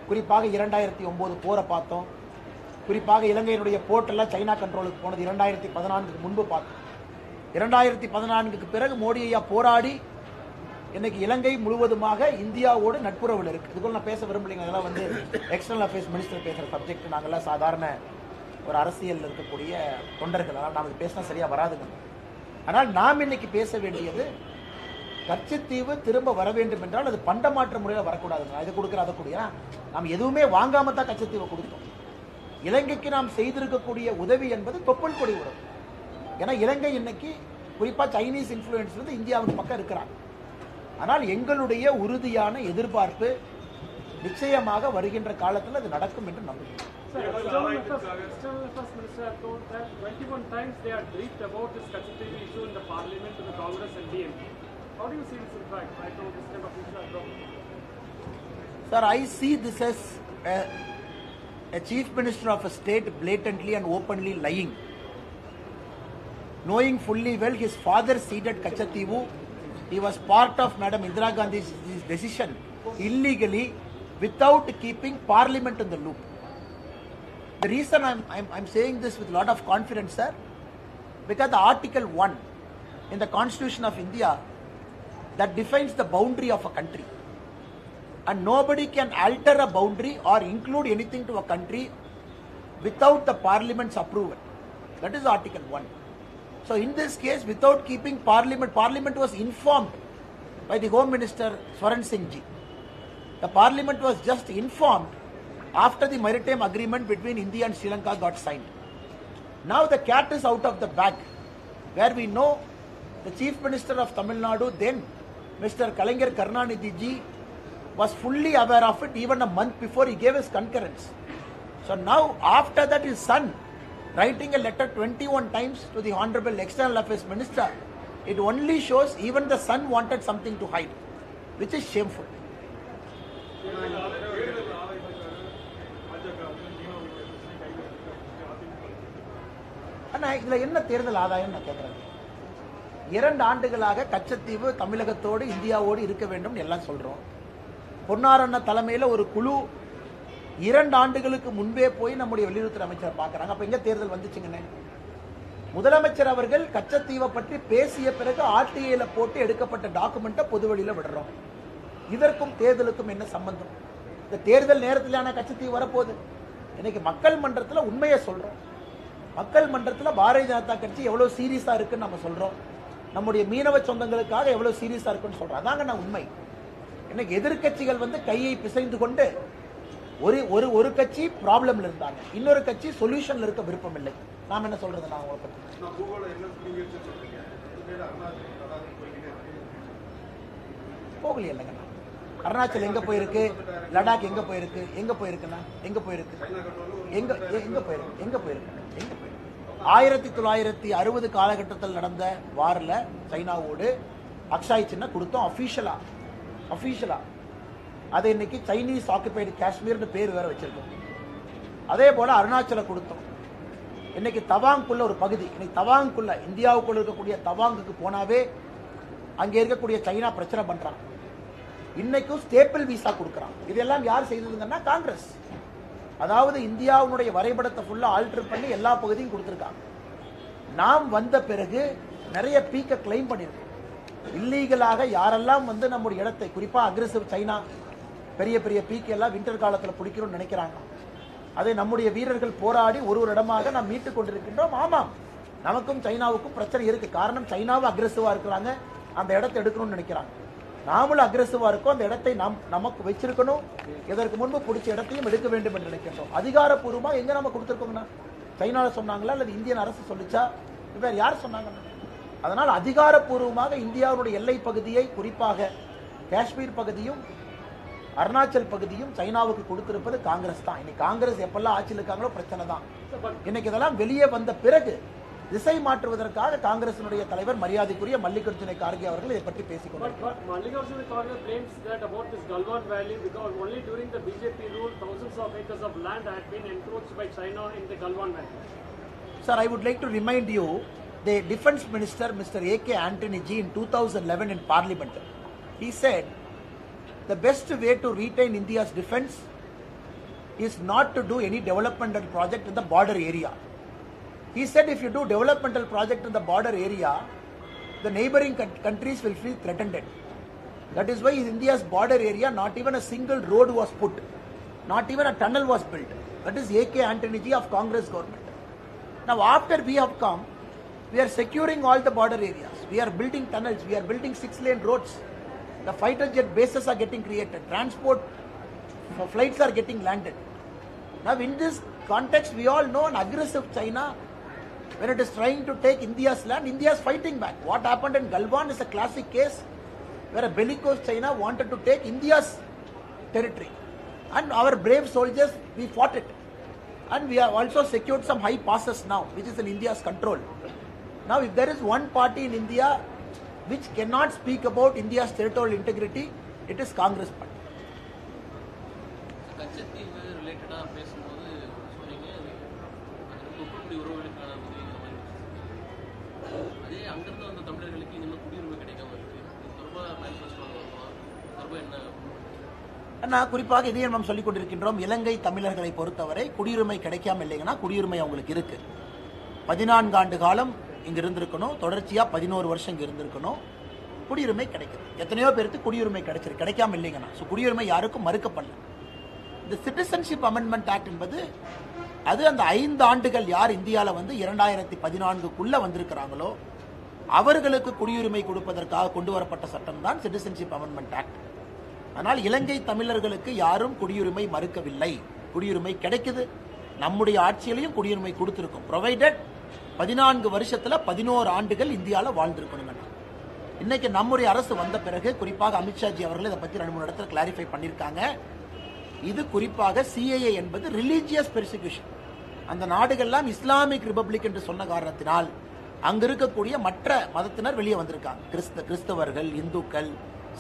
குறிப்பாக 2009 போரை பார்த்தோம். குறிப்பாக இலங்கையினுடைய போர்ட் எல்லாம் சைனா கண்ட்ரோலுக்கு போனது 2014 முன்பு பார்த்தோம். 2014 பிறகு மோடி ஐயா போராடி இன்னைக்கு இலங்கை முழுவதுமாக இந்தியாவோடு நட்புறவில் இருக்கு. இதுக்குள்ள நான் பேச விரும்பலைங்க, அதெல்லாம் வந்து எக்ஸ்டர்னல் அஃபேர்ஸ் மினிஸ்டர் பேசுற சப்ஜெக்ட். நாங்கெல்லாம் சாதாரண ஒரு அரசியல் இருக்கக்கூடிய தொண்டர்கள், அதனால் நமக்கு பேசினா சரியா வராதுங்க. ஆனால் நாம் இன்னைக்கு பேச வேண்டியது, கச்சத்தீவு திரும்ப வர வேண்டும் என்றால் அது பண்டமாற்ற முறையில் வரக்கூடாதுங்க. இது கொடுக்குற அதை கூடிய நாம் எதுவுமே வாங்காம தான் கச்சத்தீவை கொடுத்தோம். இலங்கைக்கு நாம் செய்திருக்கக்கூடிய உதவி என்பது தொப்புள் கொடி உறவு. ஏன்னா இலங்கை இன்னைக்கு குறிப்பா சைனீஸ் இன்ஃப்ளூயன்ஸ் வந்து இந்தியாவுக்கு பக்கம் இருக்கிறாங்க. ஆனால் எங்களுடைய உறுதியான எதிர்பார்ப்பு நிச்சயமாக வருகின்ற காலத்தில் அது நடக்கும் என்று நம்புகிறேன். External Affairs Minister have told that 21 times they are briefed about this Katchatheevu issue in the Parliament to the Congress and BJP. How do you see this impact? I told this kind of issue. Sir, I see this as a chief minister of a state blatantly and openly lying, knowing fully well his father ceded Katchatheevu. He was part of Madam Indira Gandhi's decision illegally without keeping Parliament in the loop. The reason I'm saying this with a lot of confidence, sir, because the Article 1 in the Constitution of India that defines the boundary of a country, and nobody can alter a boundary or include anything to a country without the Parliament's approval. That is Article 1. So in this case, without keeping Parliament was informed by the Home Minister Swaran Singh ji. The Parliament was just informed after the maritime agreement between India and Sri Lanka got signed. Now the cat is out of the bag, where we know the Chief Minister of Tamil Nadu then, Mr. Kalaignar Karunanidhi ji, was fully aware of it even a month before he gave his concurrence. So now after that his son writing a letter 21 times to the Honorable External Affairs Minister, it only shows even the son wanted something to hide, which is shameful. இதுல என்ன தேர்தல் ஆதாயம் நான் கேட்கிறேன். 2 ஆண்டுகளாக கச்சத்தீவு தமிழகத்தோடு இந்தியாவோடு இருக்க வேண்டும் எல்லாம் சொல்றோம். பொன்னாரண்ண தலைமையில ஒரு குழு 2 ஆண்டுகளுக்கு முன்பே போய் நம்முடைய வெளியுறவுத்துறை அமைச்சர் பார்க்கறாங்க. அப்ப எங்க தேர்தல் வந்துச்சுங்கன்னு, முதலமைச்சர் அவர்கள் கச்சத்தீவை பற்றி பேசிய பிறகு ஆர்டிஐல போட்டு எடுக்கப்பட்ட டாக்குமெண்ட்டை பொதுவெளியில விடுறோம். இதற்கும் தேர்தலுக்கும் என்ன சம்பந்தம்? இந்த தேர்தல் நேரத்திலான கச்சத்தீவு வரப்போகுது. இன்னைக்கு மக்கள் மன்றத்தில் உண்மையை சொல்றோம். மக்கள் மன்றத்தில் பாரதிய ஜனதா கட்சி எவ்வளவு சீரியஸா இருக்குன்னு நம்ம சொல்றோம். நம்முடைய மீனவ சொந்தங்களுக்காக எவ்வளவு சீரியஸா இருக்குன்னு சொல்றோம். அதாங்க நான் உண்மை. இன்னைக்கு எதிர்கட்சிகள் வந்து கையை பிசைந்து கொண்டு ஒரு கட்சி ப்ராப்ளம்ல இருந்தாங்க, இன்னொரு கட்சி சொல்யூஷன்ல இருக்க விருப்பம் இல்லை. நாம என்ன சொல்றது? நான் உங்களை பத்தி போகலையே இல்லைங்க. அருணாச்சல் எங்க போயிருக்கு, லடாக் எங்க போயிருக்கு, எங்க போயிருக்குன்னா எங்க போயிருக்கு, எங்க எங்க போயிருக்கு, எங்க போயிருக்கு, எங்க போயிருக்கு? 1960 காலகட்டத்தில் நடந்த வார்ல சைனாவோடு அக்ஷாய் சின்ன கொடுத்தோம் அபிஷியலா. அதை இன்னைக்கு சைனீஸ் ஆக்குபைடு காஷ்மீர்னு பேர் வேற வச்சிருக்கோம். அதே போல அருணாச்சல கொடுத்தோம். இன்னைக்கு தவாங்குள்ள ஒரு பகுதி, இன்னைக்கு தவாங்குள்ள இந்தியாவுக்குள்ள இருக்கக்கூடிய தவாங்குக்கு போனாவே அங்கே இருக்கக்கூடிய சைனா பிரச்சனை பண்றாங்க. இன்னைக்கும் ஸ்டேபிள் விசா கொடுக்கறாங்க. இதெல்லாம் யார் செய்ததுங்கன்னா காங்கிரஸ். அதாவது இந்தியாவுடைய வரைபடத்தை ஃபுல்லா ஆல்டர் பண்ணி எல்லா பகுதியும் கொடுத்திருக்காங்க. நாம் வந்த பிறகு நிறைய பீக்க கிளைம் பண்ணிருக்கோம். இல்லீகலாக யாரெல்லாம் வந்து நம்முடைய இடத்தை, குறிப்பா அக்ரெசிவ் சைனா பெரிய பெரிய பீக் எல்லாம் வின்டர் காலத்தில் பிடிக்கணும்னு நினைக்கிறாங்க. அதை நம்முடைய வீரர்கள் போராடி ஒரு இடமாக நாம் மீட்டுக் கொண்டிருக்கின்றோம். ஆமாம், நமக்கும் சைனாவுக்கும் பிரச்சனை இருக்கு. காரணம், சைனாவும் அக்ரெசிவா இருக்கிறாங்க, அந்த இடத்தை எடுக்கணும்னு நினைக்கிறாங்க. நாமளும் அக்ரெசிவா இருக்கோம், அந்த இடத்தை நமக்கு வச்சிருக்கணும். இதற்கு முன்பு பிடிச்ச இடத்தையும் எடுக்க வேண்டும் என்று நினைக்கின்றோம். அதிகாரப்பூர்வமா எங்க நம்ம கொடுத்திருக்கோம்னா சைனாவில் சொன்னாங்களா அல்லது இந்தியன் அரசு சொல்லிச்சா? வேற யார் சொன்னாங்க? அதனால் அதிகாரப்பூர்வமாக இந்தியாவுடைய எல்லை பகுதியை, குறிப்பாக காஷ்மீர் பகுதியும் அருணாச்சல் பகுதியும் சைனாவுக்கு கொடுத்திருப்பது காங்கிரஸ் தான். இன்னைக்கு காங்கிரஸ் எப்பெல்லாம் ஆட்சியில் இருக்காங்களோ பிரச்சனை தான். இன்னைக்கு இதெல்லாம் வெளியே வந்த பிறகு திசை மாற்றுவதற்காக காங்கிரசினுடைய தலைவர் மரியாதைக்குரிய மல்லிகார்ஜுன கார்கே அவர்கள் இதை பற்றி பேசிக் கொண்டிருக்கிறார். Mallikarjuna Kharge claims that about this Galwan Valley, because only during the BJP rule, thousands of acres of land had been encroached by China in the Galwan Valley. Sir, I would like to remind you, the Defense Minister, Mr. A.K. Antony Ji, in 2011 in Parliament, he said, the best way to retain India's defense is not to do any developmental project in the border area. He said if you do developmental project in the border area, the neighboring countries will feel threatened. That is why in India's border area, not even a single road was put, not even a tunnel was built. That is A.K. Antony Ji of Congress government. Now after we have come, we are securing all the border areas. We are building tunnels, we are building 6-lane roads. The fighter jet bases are getting created. Transport flights are getting landed. Now in this context, we all know an aggressive China, when it is trying to take India's land, India is fighting back. What happened in Galwan is a classic case where a bellicose China wanted to take India's territory. And our brave soldiers, we fought it. And we have also secured some high passes now, which is in India's control. Now if there is one party in India which cannot speak about India's territorial integrity, it is Congress party. Katchatheevu ரிலேட்டடாக பேசும்போது சொன்னீங்க, தொப்புக்குடி உறவுகளுக்கான அதே அங்கிருந்து வந்த தமிழர்களுக்கு இன்னும் குடியுரிமை கிடைக்காம இருக்கு. இது தொடர்பாக மேனிஃபெஸ்டோ வருமா? தொடர்பாக என்ன? குறிப்பாக இதையும் நாம் சொல்லிக் கொண்டிருக்கின்றோம். இலங்கை தமிழர்களை பொறுத்தவரை குடியுரிமை கிடைக்காம இல்லைங்கன்னா குடியுரிமை அவங்களுக்கு இருக்கு. 14 ஆண்டு காலம் இங்க இருந்திருக்கணும், தொடர்ச்சியா 11 வருஷம் இங்க இருந்திருக்கணும், குடியுரிமை கிடைக்குது. எத்தனையோ பேருக்கு குடியுரிமை கிடைச்சிருக்கு, கிடைக்காம இல்லைங்கன்னா. குடியுரிமை யாருக்கும் மறுக்கப்படல. இந்த சிட்டிசன்ஷிப் அமெண்ட்மெண்ட் ஆக்ட் என்பது அது அந்த 5 ஆண்டுகள் யார் இந்தியாவில் 2014க்குள்ள வந்திருக்கிறாங்களோ அவர்களுக்கு குடியுரிமை கொடுப்பதற்காக கொண்டு வரப்பட்ட சட்டம் தான் சிட்டிசன்ஷிப் அமெண்ட்மெண்ட் ஆக்ட். ஆனால் இலங்கை தமிழர்களுக்கு யாரும் குடியுரிமை மறுக்கவில்லை, குடியுரிமை கிடைக்குது. நம்முடைய ஆட்சியிலையும் குடியுரிமை கொடுத்திருக்கும், ப்ரொவைடட் 14 வருஷத்துல 11 ஆண்டுகள் இந்தியாவில் வாழ்ந்திருக்கணும். இன்னைக்கு நம்முடைய அரசு வந்த பிறகு குறிப்பாக அமித்ஷாஜி அவர்கள் இதை பற்றி 2-3 இடத்துல கிளாரிஃபை பண்ணியிருக்காங்க. இது குறிப்பாக சிஏஏ என்பது ரிலீஜியஸ் பெர்சிக்யூஷன். அந்த நாடுகள்லாம் இஸ்லாமிக் ரிபப்ளிக் என்று சொன்ன காரணத்தினால் அங்க இருக்கக்கூடிய மற்ற மதத்தினர் வெளியே வந்திருக்காங்க. கிறிஸ்தவர்கள், இந்துக்கள்,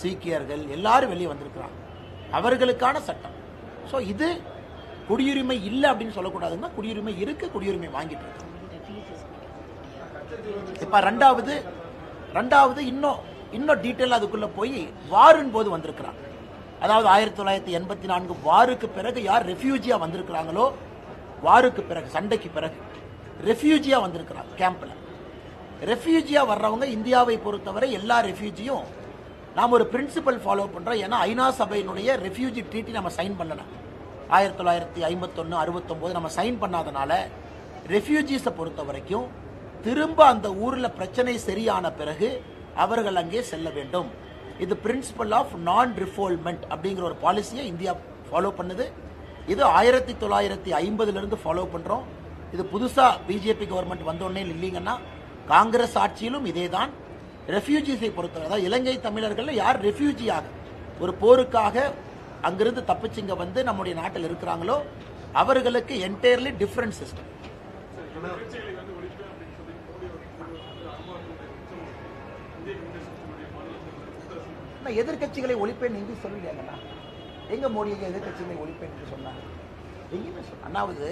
சீக்கியர்கள் எல்லாரும் வெளியே வந்திருக்கிறாங்க. அவர்களுக்கான சட்டம். ஸோ இது குடியுரிமை இல்லை அப்படின்னு சொல்லக்கூடாதுன்னா, குடியுரிமை இருக்கு, குடியுரிமை வாங்கிட்டு இருக்கு. இப்ப ரெண்டாவது இன்னும் டீட்டெயில் அதுக்குள்ள போய் வாரின் போது வந்திருக்கிறாங்க. அதாவது 1984 வாருக்கு பிறகு யார் ரெஃப்யூஜியா வந்திருக்கிறாங்களோ, வாருக்கு பிறகு சண்டைக்கு பிறகு ரெஃப்யூஜியா வந்திருக்கிறாங்க கேம்ப்ல. ரெஃப்யூஜியா வர்றவங்க இந்தியாவை பொறுத்தவரை எல்லா ரெஃப்யூஜியும் நாம் ஒரு பிரின்சிபல் ஃபாலோ பண்றோம். ஏன்னா ஐநா சபையினுடைய ரெஃப்யூஜி ட்ரீட்டி நம்ம சைன் பண்ணல. 1951, 69 நம்ம சைன் பண்ணாதனால ரெஃப்யூஜிஸை பொறுத்த வரைக்கும் திரும்ப அந்த ஊர்ல பிரச்சனை சரியான பிறகு அவர்கள் அங்கே செல்ல வேண்டும். இது பிரின்சிபல் ஆஃப் நான் ரிஃபால்மெண்ட் அப்படிங்கிற ஒரு பாலிசியை இந்தியா ஃபாலோ பண்ணுது. இது 1950 இருந்து ஃபாலோ பண்றோம். இது புதுசா பிஜேபி கவர்மெண்ட் வந்தோடனே இல்லைங்கன்னா காங்கிரஸ் ஆட்சியிலும் இதே தான். ரெஃப்யூஜிஸை பொறுத்தவரை, அதாவது இலங்கை தமிழர்கள் யார் ரெஃப்யூஜியாக ஒரு போருக்காக அங்கிருந்து தப்பிச்சிங்க நம்முடைய நாட்டில் இருக்கிறாங்களோ அவர்களுக்கு என்டையர்லி டிஃபரண்ட் சிஸ்டம். எதிர்கட்சிகளை ஒழிப்பேன் எங்க சொல்லலையாங்கண்ணா? எங்க மோடி எதிர்கட்சிகளை ஒழிப்பேன் என்று சொன்னாங்க? எங்கேயுமே சொன்ன. அதாவது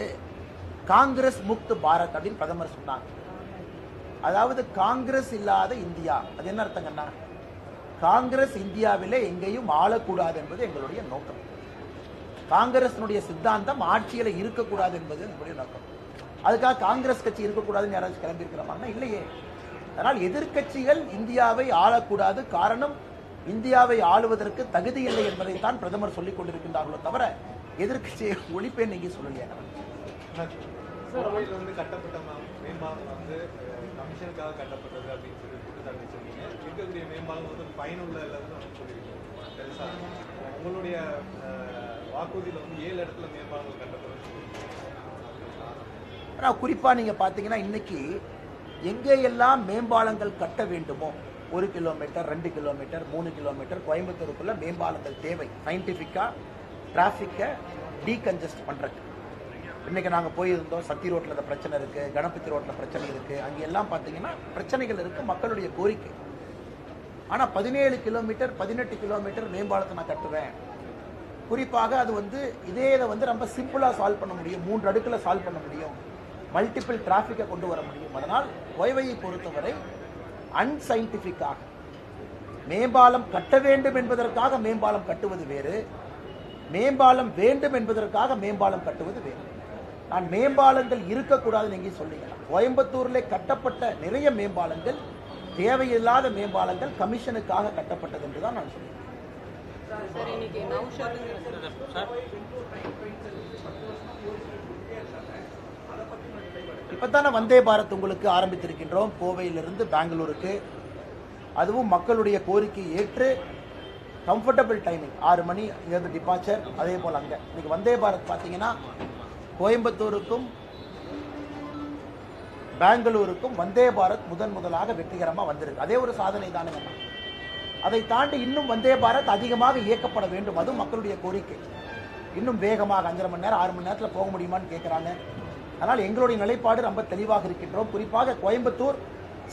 காங்கிரஸ் முக்த் பாரத் அப்படின்னு பிரதமர் சொன்னாங்க. அதாவது காங்கிரஸ் இல்லாத இந்தியா. அது என்ன அர்த்தங்கண்ணா? காங்கிரஸ் இந்தியாவிலே எங்கேயும் ஆளக்கூடாது என்பது எங்களுடைய நோக்கம். காங்கிரஸினுடைய சித்தாந்தம் ஆட்சியில இருக்கக்கூடாது என்பது எங்களுடைய நோக்கம். அதுக்காக காங்கிரஸ் கட்சி இருக்கக்கூடாதுன்னு யாராச்சும் கிளம்பி இருக்கிறாங்கன்னா இல்லையே. அதனால் எதிர்கட்சிகள் இந்தியாவை ஆளக்கூடாது, காரணம் இந்தியாவை ஆளுவதற்கு தகுதி இல்லை என்பதைத்தான் பிரதமர் சொல்லிக் கொண்டிருக்கின்றார்களோ தவிர எதிர்கட்சியை ஒழிப்பேன் நீங்க சொல்லலையா? கட்டப்பட்ட மேம்பாலம் கமிஷனுக்காக கட்டப்பட்டது அப்படின்னு சொல்லி குற்றச்சாட்டு சொன்னீங்க. இருக்கக்கூடிய மேம்பாலம் பயனுள்ள சொல்லியிருக்கீங்க. உங்களுடைய வாக்குறுதியில் 7 இடத்துல மேம்பாலங்கள் கட்டப்படும். ஆனால் குறிப்பாக நீங்கள் பார்த்தீங்கன்னா இன்னைக்கு எங்கேயெல்லாம் மேம்பாலங்கள் கட்ட வேண்டுமோ 1 கிலோமீட்டர் 2 கிலோமீட்டர் 3 கிலோமீட்டர் கோயம்புத்தூருக்குள்ள மேம்பாலங்கள் தேவை. சயின்டிஃபிக்காக டிராஃபிக்கை டீகன்ஜஸ்ட் பண்ணுறதுக்கு. இன்றைக்கி நாங்கள் போயிருந்தோம், சத்தி ரோட்டில் அந்த பிரச்சனை இருக்குது, கணபதி ரோட்டில் பிரச்சனை இருக்குது, அங்கெல்லாம் பார்த்தீங்கன்னா பிரச்சனைகள் இருக்குது, மக்களுடைய கோரிக்கை. ஆனால் 17 கிலோமீட்டர் 18 கிலோமீட்டர் மேம்பாலத்தை நான் கட்டுவேன். குறிப்பாக அது இதே இதை ரொம்ப சிம்பிளாக சால்வ் பண்ண முடியும், 3 அடுக்கில் சால்வ் பண்ண முடியும், மல்டிபிள் டிராஃபிக்கை கொண்டு வர முடியும். அதனால் ஓய்வையை பொறுத்தவரை அன்சைன்டிஃபிக்காக மேம்பாலம் கட்ட வேண்டும் என்பதற்காக மேம்பாலம் கட்டுவது வேறு, மேம்பாலம் வேண்டும் என்பதற்காக மேம்பாலம் கட்டுவது வேறு. நான் மேம்பாலங்கள் இருக்கக்கூடாதுன்னு எங்கேயும் சொல்லிக்கலாம். கோயம்புத்தூரில் கட்டப்பட்ட நிறைய மேம்பாலங்கள் தேவையில்லாத மேம்பாலங்கள் கமிஷனுக்காக கட்டப்பட்டது என்று தான் நான் சொல்லுவேன். இப்பதானே வந்தே பாரத் உங்களுக்கு ஆரம்பித்திருக்கின்றோம், கோவையிலிருந்து பெங்களூருக்கு. அதுவும் மக்களுடைய கோரிக்கை ஏற்று கம்ஃபர்டபுள் டைமிங் 6 மணி இங்கிருந்து டிபார்ச்சர். அதே போல் அங்கே இன்னைக்கு வந்தே பாரத் பார்த்தீங்கன்னா கோயம்புத்தூருக்கும் பெங்களூருக்கும் வந்தே பாரத் முதலாக வெற்றிகரமாக வந்திருக்கு. அதே ஒரு சாதனை தானே. அதை தாண்டி இன்னும் வந்தே பாரத் அதிகமாக இயக்கப்பட வேண்டும், அதுவும் மக்களுடைய கோரிக்கை. இன்னும் வேகமாக 5.5 மணி நேரம் 6 மணி நேரத்தில் போக முடியுமான்னு கேட்குறாங்க. அதனால் எங்களுடைய நிலைப்பாடு ரொம்ப தெளிவாக இருக்கின்றோம். குறிப்பாக Coimbatore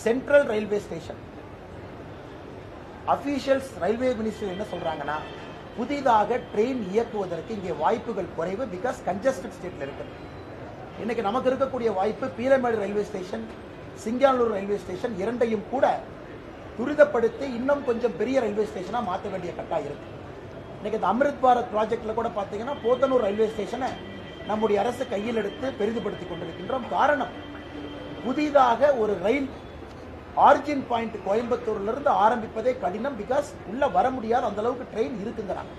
central railway station officials railway ministry என்ன சொல்றாங்கன்னா, புதிதாக ட்ரெயின் இயக்குவதற்கு இங்கே வாய்ப்புகள் குறைவு, பிகாஸ் கன்ஜஸ்டட் ஸ்டேட்ல இருக்கு. இன்னைக்கு நமக்கு இருக்கக்கூடிய வாய்ப்பு Peelamedu railway station, Singanur railway station இரண்டையும் கூட துரிதப்படுத்தி இன்னும் கொஞ்சம் பெரிய ரயில்வே ஸ்டேஷனா மாற்ற வேண்டிய கட்டாயம் இருக்கு. இன்னைக்கு இந்த அமிர்த் பாரத் ப்ராஜெக்ட்ல கூட பாத்தீங்கன்னா போத்தனூர் ரயில்வே ஸ்டேஷனை நம்முடைய அரசு கையில் எடுத்து பெரிதுபடுத்திக் கொண்டிருக்கின்றோம். காரணம், புதிதாக ஒரு ரயில் ஆரிஜின் பாயிண்ட் கோயம்புத்தூர்ல இருந்து ஆரம்பிப்பதே கடினம், பிகாஸ் உள்ள வர முடியாத அந்த அளவுக்கு ட்ரெயின் இருக்குங்கிறாங்க.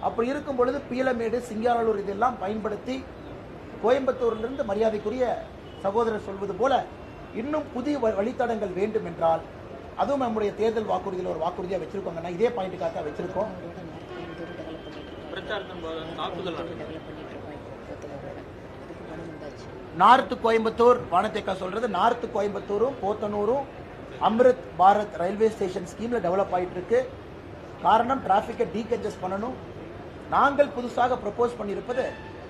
அப்படி இருக்கும் பொழுது பீலமேடு சிங்கானூர் இதெல்லாம் பயன்படுத்தி கோயம்புத்தூர்ல இருந்து மரியாதைக்குரிய சகோதரர் சொல்வது போல இன்னும் புதிய வழித்தடங்கள் வேண்டும் என்றால், அதுவும் நம்முடைய தேர்தல் வாக்குறுதியில் ஒரு வாக்குறுதியா வச்சிருக்கோங்கன்னா இதே பாயிண்ட்டுக்காக தான் வச்சிருக்கோம். நார்த் கோயம்புத்தூர் வானத்தேக்கா சொல்றது, நார்த் கோயம்புத்தூரும் போத்தனூரும் அமிர்த் பாரத் ரயில்வே ஸ்டேஷன் ஸ்கீம்ல டெவலப் ஆயிட்டு இருக்கு. காரணம், டிராபிக்கை டீகன்ஜஸ்ட் பண்ணணும். நாங்கள் புதுசாக ப்ரப்போஸ் பண்ணியிருப்பது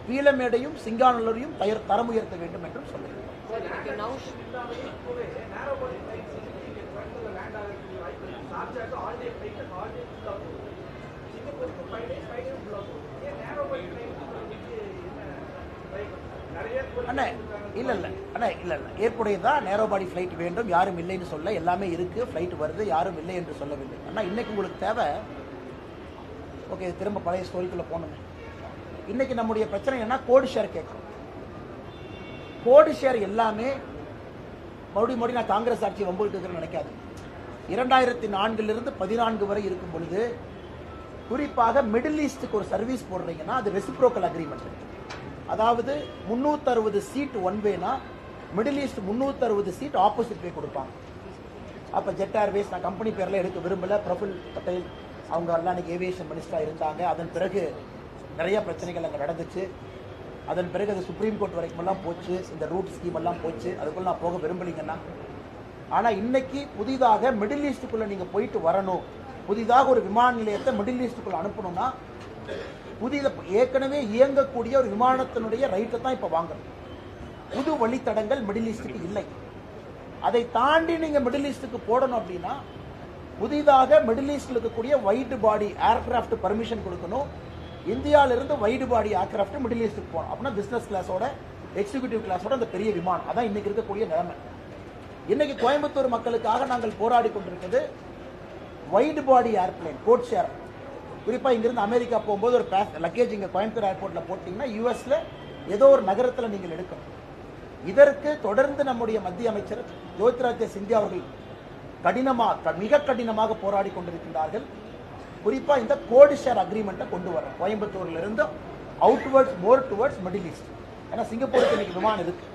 பீலமேடையும் சிங்கானூரையும் தரம் உயர்த்த வேண்டும் என்றும் சொல்லுகிறோம். அண்ணா இல்ல ஏற்புடையதான். நேரோ பாடி ஃபிளைட் வேண்டும், யாரும் இல்லைன்னு சொல்ல, எல்லாமே இருக்கு, ஃபிளைட் வருது, யாரும் இல்லை என்று சொல்லவில்லை. அண்ணா இன்னைக்கு உங்களுக்கு தேவை, ஓகே திரும்ப பழைய ஸ்டோரிக்குள்ள போகணும். இன்னைக்கு நம்முடைய பிரச்சனை என்ன, கோடு ஷேர் கேட்கணும். கோடு ஷேர் எல்லாமே மறுபடியும் நான் காங்கிரஸ் ஆட்சி வம்புக்கு நினைக்காது. 2004 14 வரை இருக்கும் பொழுது குறிப்பாக மிடில் ஈஸ்டுக்கு ஒரு சர்வீஸ் போடுறீங்கன்னா அது ரெசிப்ரோக்கல் அக்ரிமெண்ட். அதாவது 360 சீட் ஒன் வேனா மிடில் ஈஸ்ட் 360 சீட் ஆப்போசிட் வே கொடுப்பாங்க. அப்போ ஜெட் ஏர்வேஸ், நான் கம்பெனி பேரில் எடுக்க விரும்பல, பிரபுல் பட்டேல் அவங்க எல்லாம் அன்னைக்கு ஏவியேஷன் மினிஸ்டராக இருந்தாங்க. அதன் பிறகு நிறைய பிரச்சனைகள் அங்கே நடந்துச்சு. அதன் பிறகு அது சுப்ரீம் கோர்ட் வரைக்குமெல்லாம் போச்சு, இந்த ரூட் ஸ்கீம் எல்லாம் போச்சு. அதுக்குள்ள நான் போக விரும்பலீங்கன்னா. ஆனால் இன்னைக்கு புதிதாக மிடில் ஈஸ்டுக்குள்ள நீங்கள் போயிட்டு வரணும், புதிதாக ஒரு விமான நிலையத்தை மிடில் ஈஸ்டுக்குள்ள அனுப்பணும்னா ஏற்கனவே இயங்கக்கூடிய ஒரு விமானத்தினுடைய ரைட்டை தான் இப்போ வாங்கணும். புது வழித்தடங்கள் மிடில் ஈஸ்டுக்கு இல்லை. அதை தாண்டி நீங்க மிடில் ஈஸ்டுக்கு போடணும் அப்படின்னா புதிதாக மிடில் ஈஸ்டில் இருக்கக்கூடிய வைடு பாடி ஏர்கிராஃப்ட் பர்மிஷன் கொடுக்கணும். இந்தியாவிலிருந்து வைடு பாடி ஏர்கிராஃப்ட் மிடில் ஈஸ்டுக்கு போகணும். அப்படின்னா பிசினஸ் கிளாஸோட எக்ஸிகியூட்டிவ் கிளாஸோட அந்த பெரிய விமானம், அதான் இன்னைக்கு இருக்கக்கூடிய நிலைமை. இன்னைக்கு கோயம்புத்தூர் மக்களுக்காக நாங்கள் போராடி கொண்டிருக்கிறது வைடு பாடி ஏர்பிளைன் கோட் ஷேர். குறிப்பாக இங்கிருந்து அமெரிக்கா போகும்போது ஒரு லக்கேஜ் இங்கே கோயம்புத்தூர் ஏர்போர்ட்டில் போட்டிங்கன்னா யூஎஸ்ல ஏதோ ஒரு நகரத்தில் நீங்கள் எடுக்கணும். இதற்கு தொடர்ந்து நம்முடைய மத்திய அமைச்சர் ஜோதிராதித்ய சிந்தியா அவர்கள் மிக கடினமாக போராடி கொண்டிருக்கின்றார்கள். குறிப்பாக இந்த கோடு ஷேர் அக்ரிமெண்ட்டை கொண்டு வர கோயம்புத்தூர்ல இருந்து outwards more towards Middle East. ஏன்னா சிங்கப்பூருக்கு இன்னைக்கு விமானம் இருக்கு.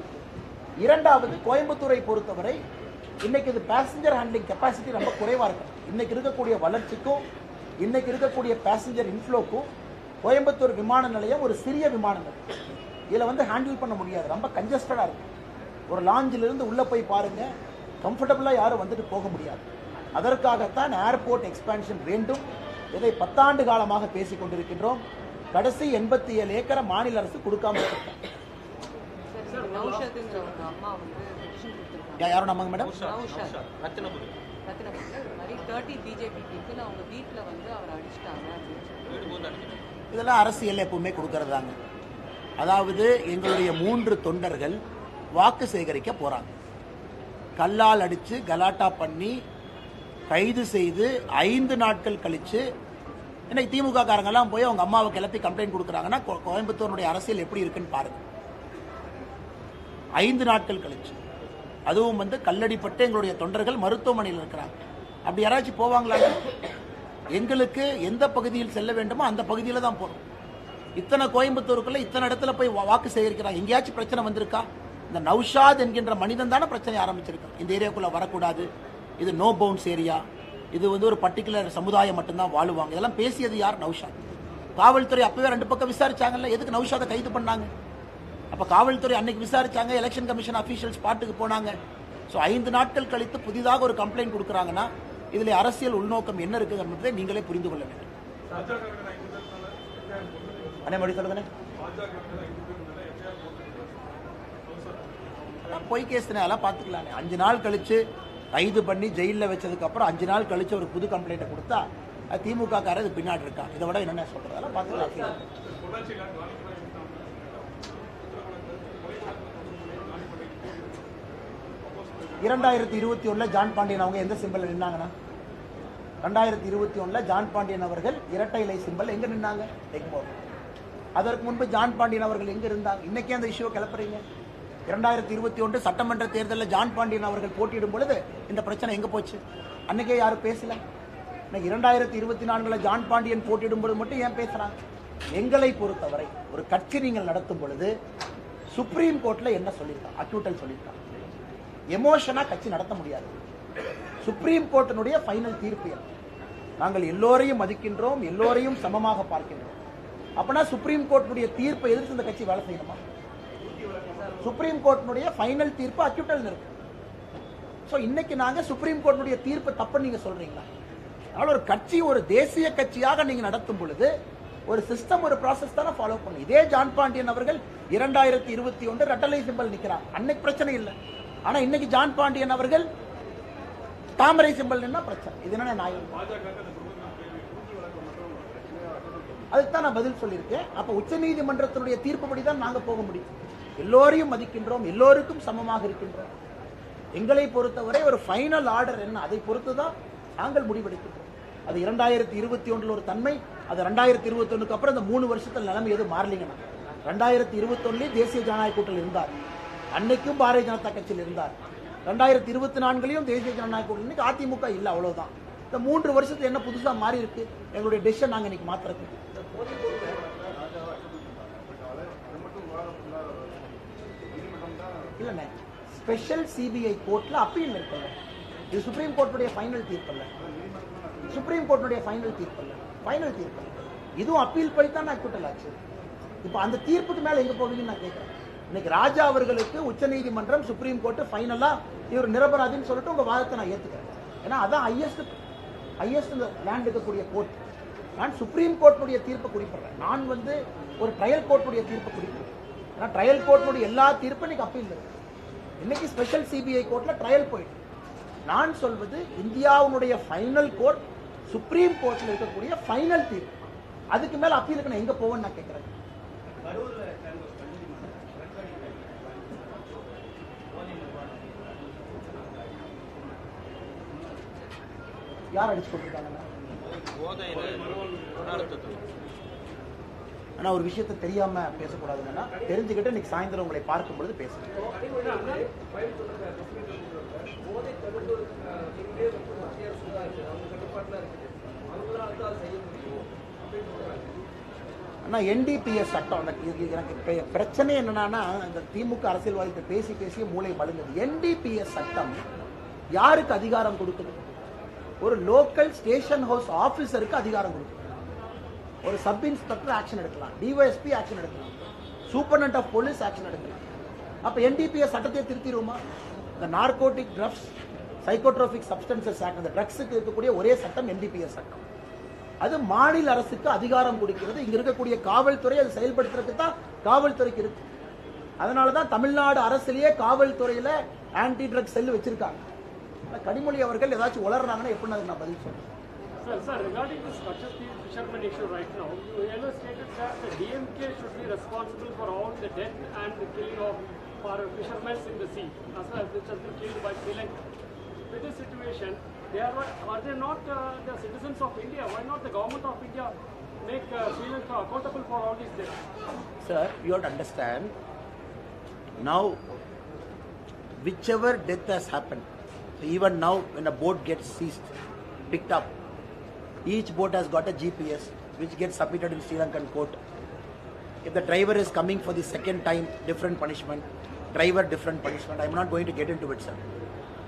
இரண்டாவது, கோயம்புத்தூரை பொறுத்தவரை இன்னைக்கு இது பேசஞ்சர் ஹேண்ட்லிங் கெப்பாசிட்டி ரொம்ப குறைவா இருக்கு. இன்னைக்கு இருக்கக்கூடிய வளர்ச்சிக்கும் இன்னைக்கு இருக்கக்கூடிய பேசஞ்சர் இன்ஃப்ளோக்கும் கோயம்புத்தூர் விமான நிலையம் ஒரு சிறிய விமான நிலையம். இதில் வந்து ஹேண்டில் பண்ண முடியாது, ரொம்ப கன்ஜஸ்டடாக இருக்கும். ஒரு லாஞ்சிலிருந்து உள்ளே போய் பாருங்க, கம்ஃபர்டபுளாக யாரும் வந்துட்டு போக முடியாது. அதற்காகத்தான் ஏர்போர்ட் எக்ஸ்பான்ஷன் வேண்டும். இதை 10 ஆண்டு காலமாக பேசிக் கொண்டிருக்கின்றோம். கடைசி 87 ஏக்கரை மாநில அரசு கொடுக்காம யாரும் நம்பங்க மேடம். இதெல்லாம் அரசியல் எப்பவுமே கொடுக்கறதாங்க. அதாவது எங்களுடைய 3 தொண்டர்கள் வாக்கு சேகரிக்க போறாங்க. கல்லால் அடிச்சு கலாட்டா பண்ணி கைது செய்து 5 நாட்கள் கழிச்சு இன்னைக்கு திமுக காரங்கெல்லாம் போய் அவங்க அம்மாவை கிளப்பி கம்ப்ளைண்ட் கொடுக்குறாங்கன்னா கோயம்புத்தூருடைய அரசியல் எப்படி இருக்குன்னு பாருங்க. 5 நாட்கள் கழிச்சு, அதுவும் வந்து கல்லடிப்பட்டு எங்களுடைய தொண்டர்கள் மருத்துவமனையில் இருக்கிறாங்க. அப்படி யாராச்சும் போவாங்களா? எங்களுக்கு எந்த பகுதியில் செல்ல வேண்டுமோ அந்த பகுதியில் தான் போறோம். இத்தனை கோயம்புத்தூருக்குள்ள இத்தனை இடத்துல போய் வாக்கு சேகரிக்கிறாங்க. எங்கேயாச்சும் பிரச்சனை வந்திருக்கா? இந்த நௌஷாத் என்கின்ற மனிதன் தானே பிரச்சனை ஆரம்பிச்சிருக்கான். இந்த ஏரியாக்குள்ள வரக்கூடாது, இது நோ பவுன்ஸ் ஏரியா, இது வந்து ஒரு பர்டிகுலர் சமுதாயம் மட்டும்தான் வாழுவாங்க, இதெல்லாம் பேசியது யார்? நௌஷாத். காவல்துறை அப்பவே 2 பக்கம் விசாரிச்சாங்கல்ல, எதுக்கு நௌஷாதை கைது பண்ணாங்க? அப்ப காவல்துறை அன்னைக்கு விசாரிச்சாங்க, எலெக்ஷன் கமிஷன் அபிஷியல்ஸ் ஸ்பாட்டுக்கு போனாங்க. ஸோ 5 நாட்கள் கழித்து புதிதாக ஒரு கம்ப்ளைண்ட் கொடுக்குறாங்கன்னா இதுல அரசியல் உள்நோக்கம் என்ன இருக்குது என்பதை நீங்களே புரிந்து கொள்ள வேண்டும். பொய் கேஸ்னா அதெல்லாம் பார்த்துக்கலானே. 5 நாள் கழிச்சு கைது பண்ணி ஜெயிலில் வச்சதுக்கு அப்புறம் 5 நாள் கழிச்சு ஒரு புது கம்ப்ளைண்ட்டை கொடுத்தா திமுக காரர் இது பின்னாடி இருக்கான். இதை விட என்னென்ன சொல்றது, அதெல்லாம் பார்த்துக்கலாம். 2021 ஜான் பாண்டியன் அவங்க எந்த சிம்பிள் நின்னாங்கன்னா, 2021 ஜான் பாண்டியன் அவர்கள் இரட்டை இலை சிம்பிள் எங்க நின்னாங்க? எக்மோர். அதற்கு முன்பு ஜான் பாண்டியன் அவர்கள் எங்க இருந்தாங்க? இன்னைக்கே அந்த இஷ்யூவை கிளப்புறீங்க. 2021 சட்டமன்ற தேர்தலில் ஜான் பாண்டியன் அவர்கள் போட்டியிடும் பொழுது இந்த பிரச்சனை எங்க போச்சு? அன்னைக்கே யாரும் பேசல. இன்னைக்கு 2024 ஜான் பாண்டியன் போட்டியிடும் பொழுது மட்டும் ஏன் பேசுறாங்க? எங்களை பொறுத்தவரை ஒரு கட்சி நீங்கள் நடத்தும் பொழுது சுப்ரீம் கோர்ட்ல என்ன சொல்லியிருக்காங்க? அக்யூட்டல் சொல்லியிருக்காங்க. எமோஷனா கட்சி நடத்த முடியாது. சுப்ரீம் கோர்ட்டினுடைய ஃபைனல் தீர்ப்பு. நாங்கள் எல்லோரையும் மதிக்கின்றோம், எல்லோரையும் சமமாக பார்க்கின்றோம். அப்பனா சுப்ரீம் கோர்ட்டினுடைய தீர்ப்பை எதிர்த்து இந்த கட்சி வேலை செய்யணுமா? சுப்ரீம் கோர்ட்டினுடைய ஃபைனல் தீர்ப்பு அக்யூட்டல் இருக்கு. சோ இன்னைக்கு நாங்க சுப்ரீம் கோர்ட்டினுடைய தீர்ப்பு தப்பு நீங்க சொல்றீங்களா? அதனால ஒரு கட்சி ஒரு தேசிய கட்சியாக நீங்க நடத்தும் பொழுது ஒரு சிஸ்டம், ஒரு ப்ராசஸ் தானே ஃபாலோ பண்ணும். இதே ஜான் பாண்டியன் அவர்கள் 2021 ரெட்டலை சிம்பல் நிக்கிறார், அன்னைக்கு பிரச்சனை இல்லை. ஆனா இன்னைக்கு ஜான் பாண்டியன் அவர்கள் தாமரை சிம்பல் நின்னா பிரச்சனை. இது என்ன நியாயம்? அதுதான் நான் பதில் சொல்லியிருக்கேன். அப்ப உச்சநீதிமன்றத்தினுடைய தீர்ப்புப்படி தான் நாங்க போக முடியும். எல்லோரையும் மதிக்கின்றோம், எல்லோருக்கும் சமமாக இருக்கின்றோம். எங்களை பொறுத்தவரை ஒரு ஃபைனல் ஆர்டர் என்ன, அதை பொறுத்துதான் நாங்கள் முடிவெடுக்கின்றோம். அது 2021 ஒரு தன்மை, அது 2021 அப்புறம் இந்த 3 வருஷத்துல நிலைமை எதுவும் மாறலிங்கன்னா, 2021 தேசிய ஜனநாயக கூட்டத்தில் இருந்தார், அன்னைக்கும் பாரதிய ஜனதா கட்சியில் இருந்தார். 2024 தேசிய ஜனநாயக கூட்டணி, அதிமுக இல்ல, அவ்வளவுதான். இந்த 3 வருஷத்துல என்ன புதுசா மாறி இருக்கு? எங்களுடைய டெசிஷன் நாங்க இன்னைக்கு மாத்துறது இல்ல. ஸ்பெஷல் சிபிஐ கோர்ட்ல அப்பீல் இருக்குல்ல, இது சுப்ரீம் கோர்ட்டுடைய ஃபைனல் தீர்ப்பு இல்ல. சுப்ரீம் கோர்ட்டுடைய ஃபைனல் தீர்ப்பு இல்ல, ஃபைனல் தீர்ப்பு. இதுவும் அப்பீல் படி தான் அக்யூட்டல் ஆச்சு. இப்ப அந்த தீர்ப்புக்கு மேல எங்க போவீங்கன்னு நான் கேட்கிறேன். இன்னைக்கு ராஜா அவர்களுக்கு உச்சநீதிமன்றம், சுப்ரீம் கோர்ட் ஃபைனலா இவர் நிரபராதின்னு சொல்லிட்டு உங்க வாதத்தை நான் ஏத்துக்கிறேன். ஏன்னா அதான் ஹையஸ்ட் லேண்ட் இருக்கக்கூடிய கோர்ட். நான் சுப்ரீம் கோர்ட்டுடைய தீர்ப்பை குறிப்பிடுறேன். நான் வந்து ஒரு ட்ரையல் கோர்ட்டுடைய தீர்ப்பை குறிப்பிடுறேன். ஏன்னா ட்ரையல் கோர்ட்டுடைய எல்லா தீர்ப்பும் இன்னைக்கு அப்பீல் இருக்கு. இன்னைக்கு ஸ்பெஷல் சிபிஐ கோர்ட்ல ட்ரையல் போயிட்டு. நான் சொல்வது இந்தியாவுடைய ஃபைனல் கோர்ட் சுப்ரீம் கோர்ட்ல இருக்கக்கூடிய ஃபைனல் தீர்ப்பு. அதுக்கு மேல அப்பீலுக்கு நான் எங்க போவேன்னு நான் கேட்கிறேன். யார் அடிச்சு கொடுத்துருக்காங்க? ஆனா ஒரு விஷயத்தை தெரியாம பேசக்கூடாதுன்னா, தெரிஞ்சுக்கிட்டு இன்னைக்கு சாயந்தரம் உங்களை பார்க்கும் பொழுது பேசுறேன். ஆனா என்டிபிஎஸ் சட்டம், எனக்கு பிரச்சனை என்னன்னா, இந்த திமுக அரசியல்வாதிகிட்ட பேசி பேசிய மூளை மழுங்குது. என்டிபிஎஸ் சட்டம் யாருக்கு அதிகாரம் கொடுக்குது? ஒரு லோக்கல் ஸ்டேஷன் ஹவுஸ் ஆபீசருக்கு அதிகாரம் கொடுக்கும். ஒரு சப் இன்ஸ்பெக்டர் ஆக்ஷன் எடுக்கலாம், டிஒஎஸ்பி ஆக்ஷன் எடுக்கலாம். சூப்பர்டென்ட் ஆஃப் போலீஸ் ஆக்ஷன் எடுக்கலாம். அப்ப NDPS சட்டத்தை திருத்திடுமா? இந்த narcotic drugs psychotropic substances act, அந்த ட்ரக்ஸுக்கு இருக்கக்கூடிய ஒரே சட்டம் NDPS சட்டம். அது மாநில அரசுக்கு அதிகாரம் கொடுக்கிறது. இங்க இருக்கக்கூடிய காவல்துறை அது செயல்படுத்துறதுக்கு தான் காவல்துறைக்கு இருக்கு. அதனாலதான் தமிழ்நாடு அரசுலயே காவல்துறையில ஆன்டி ட்ரக் செல் வச்சிருக்காங்க. கனிமொழி அவர்கள் ஏதாச்சும் உளறாங்கன்னா எப்படி அதுக்கு நான் பதில் சொல்றேன்? Sir, regarding this Katchatheevu fisherman issue right now, you earlier stated that the DMK should be responsible for all the death and the killing of fishermen in the sea, as well as which has been killed by Sri Lanka. With this situation, are they not the citizens of India? Why not the government of India make Sri Lanka accountable for all these deaths? Sir, you have to understand, now whichever death has happened, even now when a boat gets seized, picked up, each boat has got a GPS which gets submitted in Sri Lankan court. If the driver is coming for the second time, different punishment. Driver, different punishment. I am not going to get into it, sir.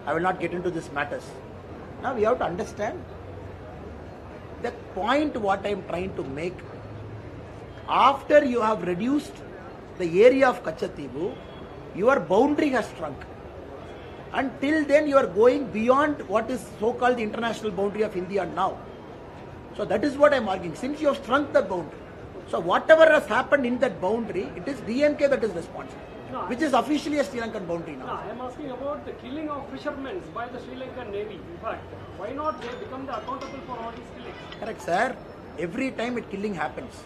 I will not get into these matters. Now we have to understand the point what I am trying to make. After you have reduced the area of Katchatheevu, your boundary has shrunk. Until then you are going beyond what is so-called the international boundary of India now. So that is what I am arguing. Since you have shrunk the boundary, so whatever has happened in that boundary, it is DMK that is responsible, which is officially a Sri Lankan boundary now. No, I am asking about the killing of fishermen by the Sri Lankan Navy. In fact, why not they become the accountable for all these killings? Correct, sir. Every time a killing happens,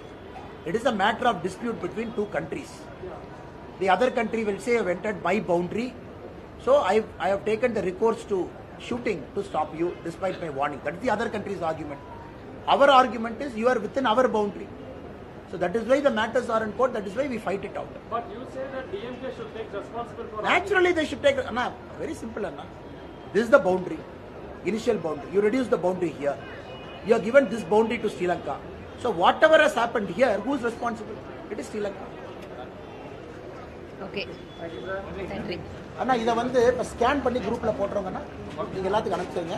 it is a matter of dispute between two countries. The other country will say, I have entered my boundary, so I have taken the recourse to shooting to stop you despite my warning. That is the other country's argument. Our argument is you are within our boundary. So that is why the matters are in court. That is why we fight it out. But you say that DMK should take responsibility for Naturally, they should take. Anna, very simple, Anna. This is the boundary, initial boundary. You reduce the boundary here. You have given this boundary to Sri Lanka. So whatever has happened here, who is responsible? It is Sri Lanka. Okay. நன்றி. அண்ணா இதை வந்து இப்போ scan பண்ணி குரூப்பில் போட்டுருவோங்கண்ணா. நீங்கள் எல்லாத்துக்கும் அனுப்பிச்சுங்க.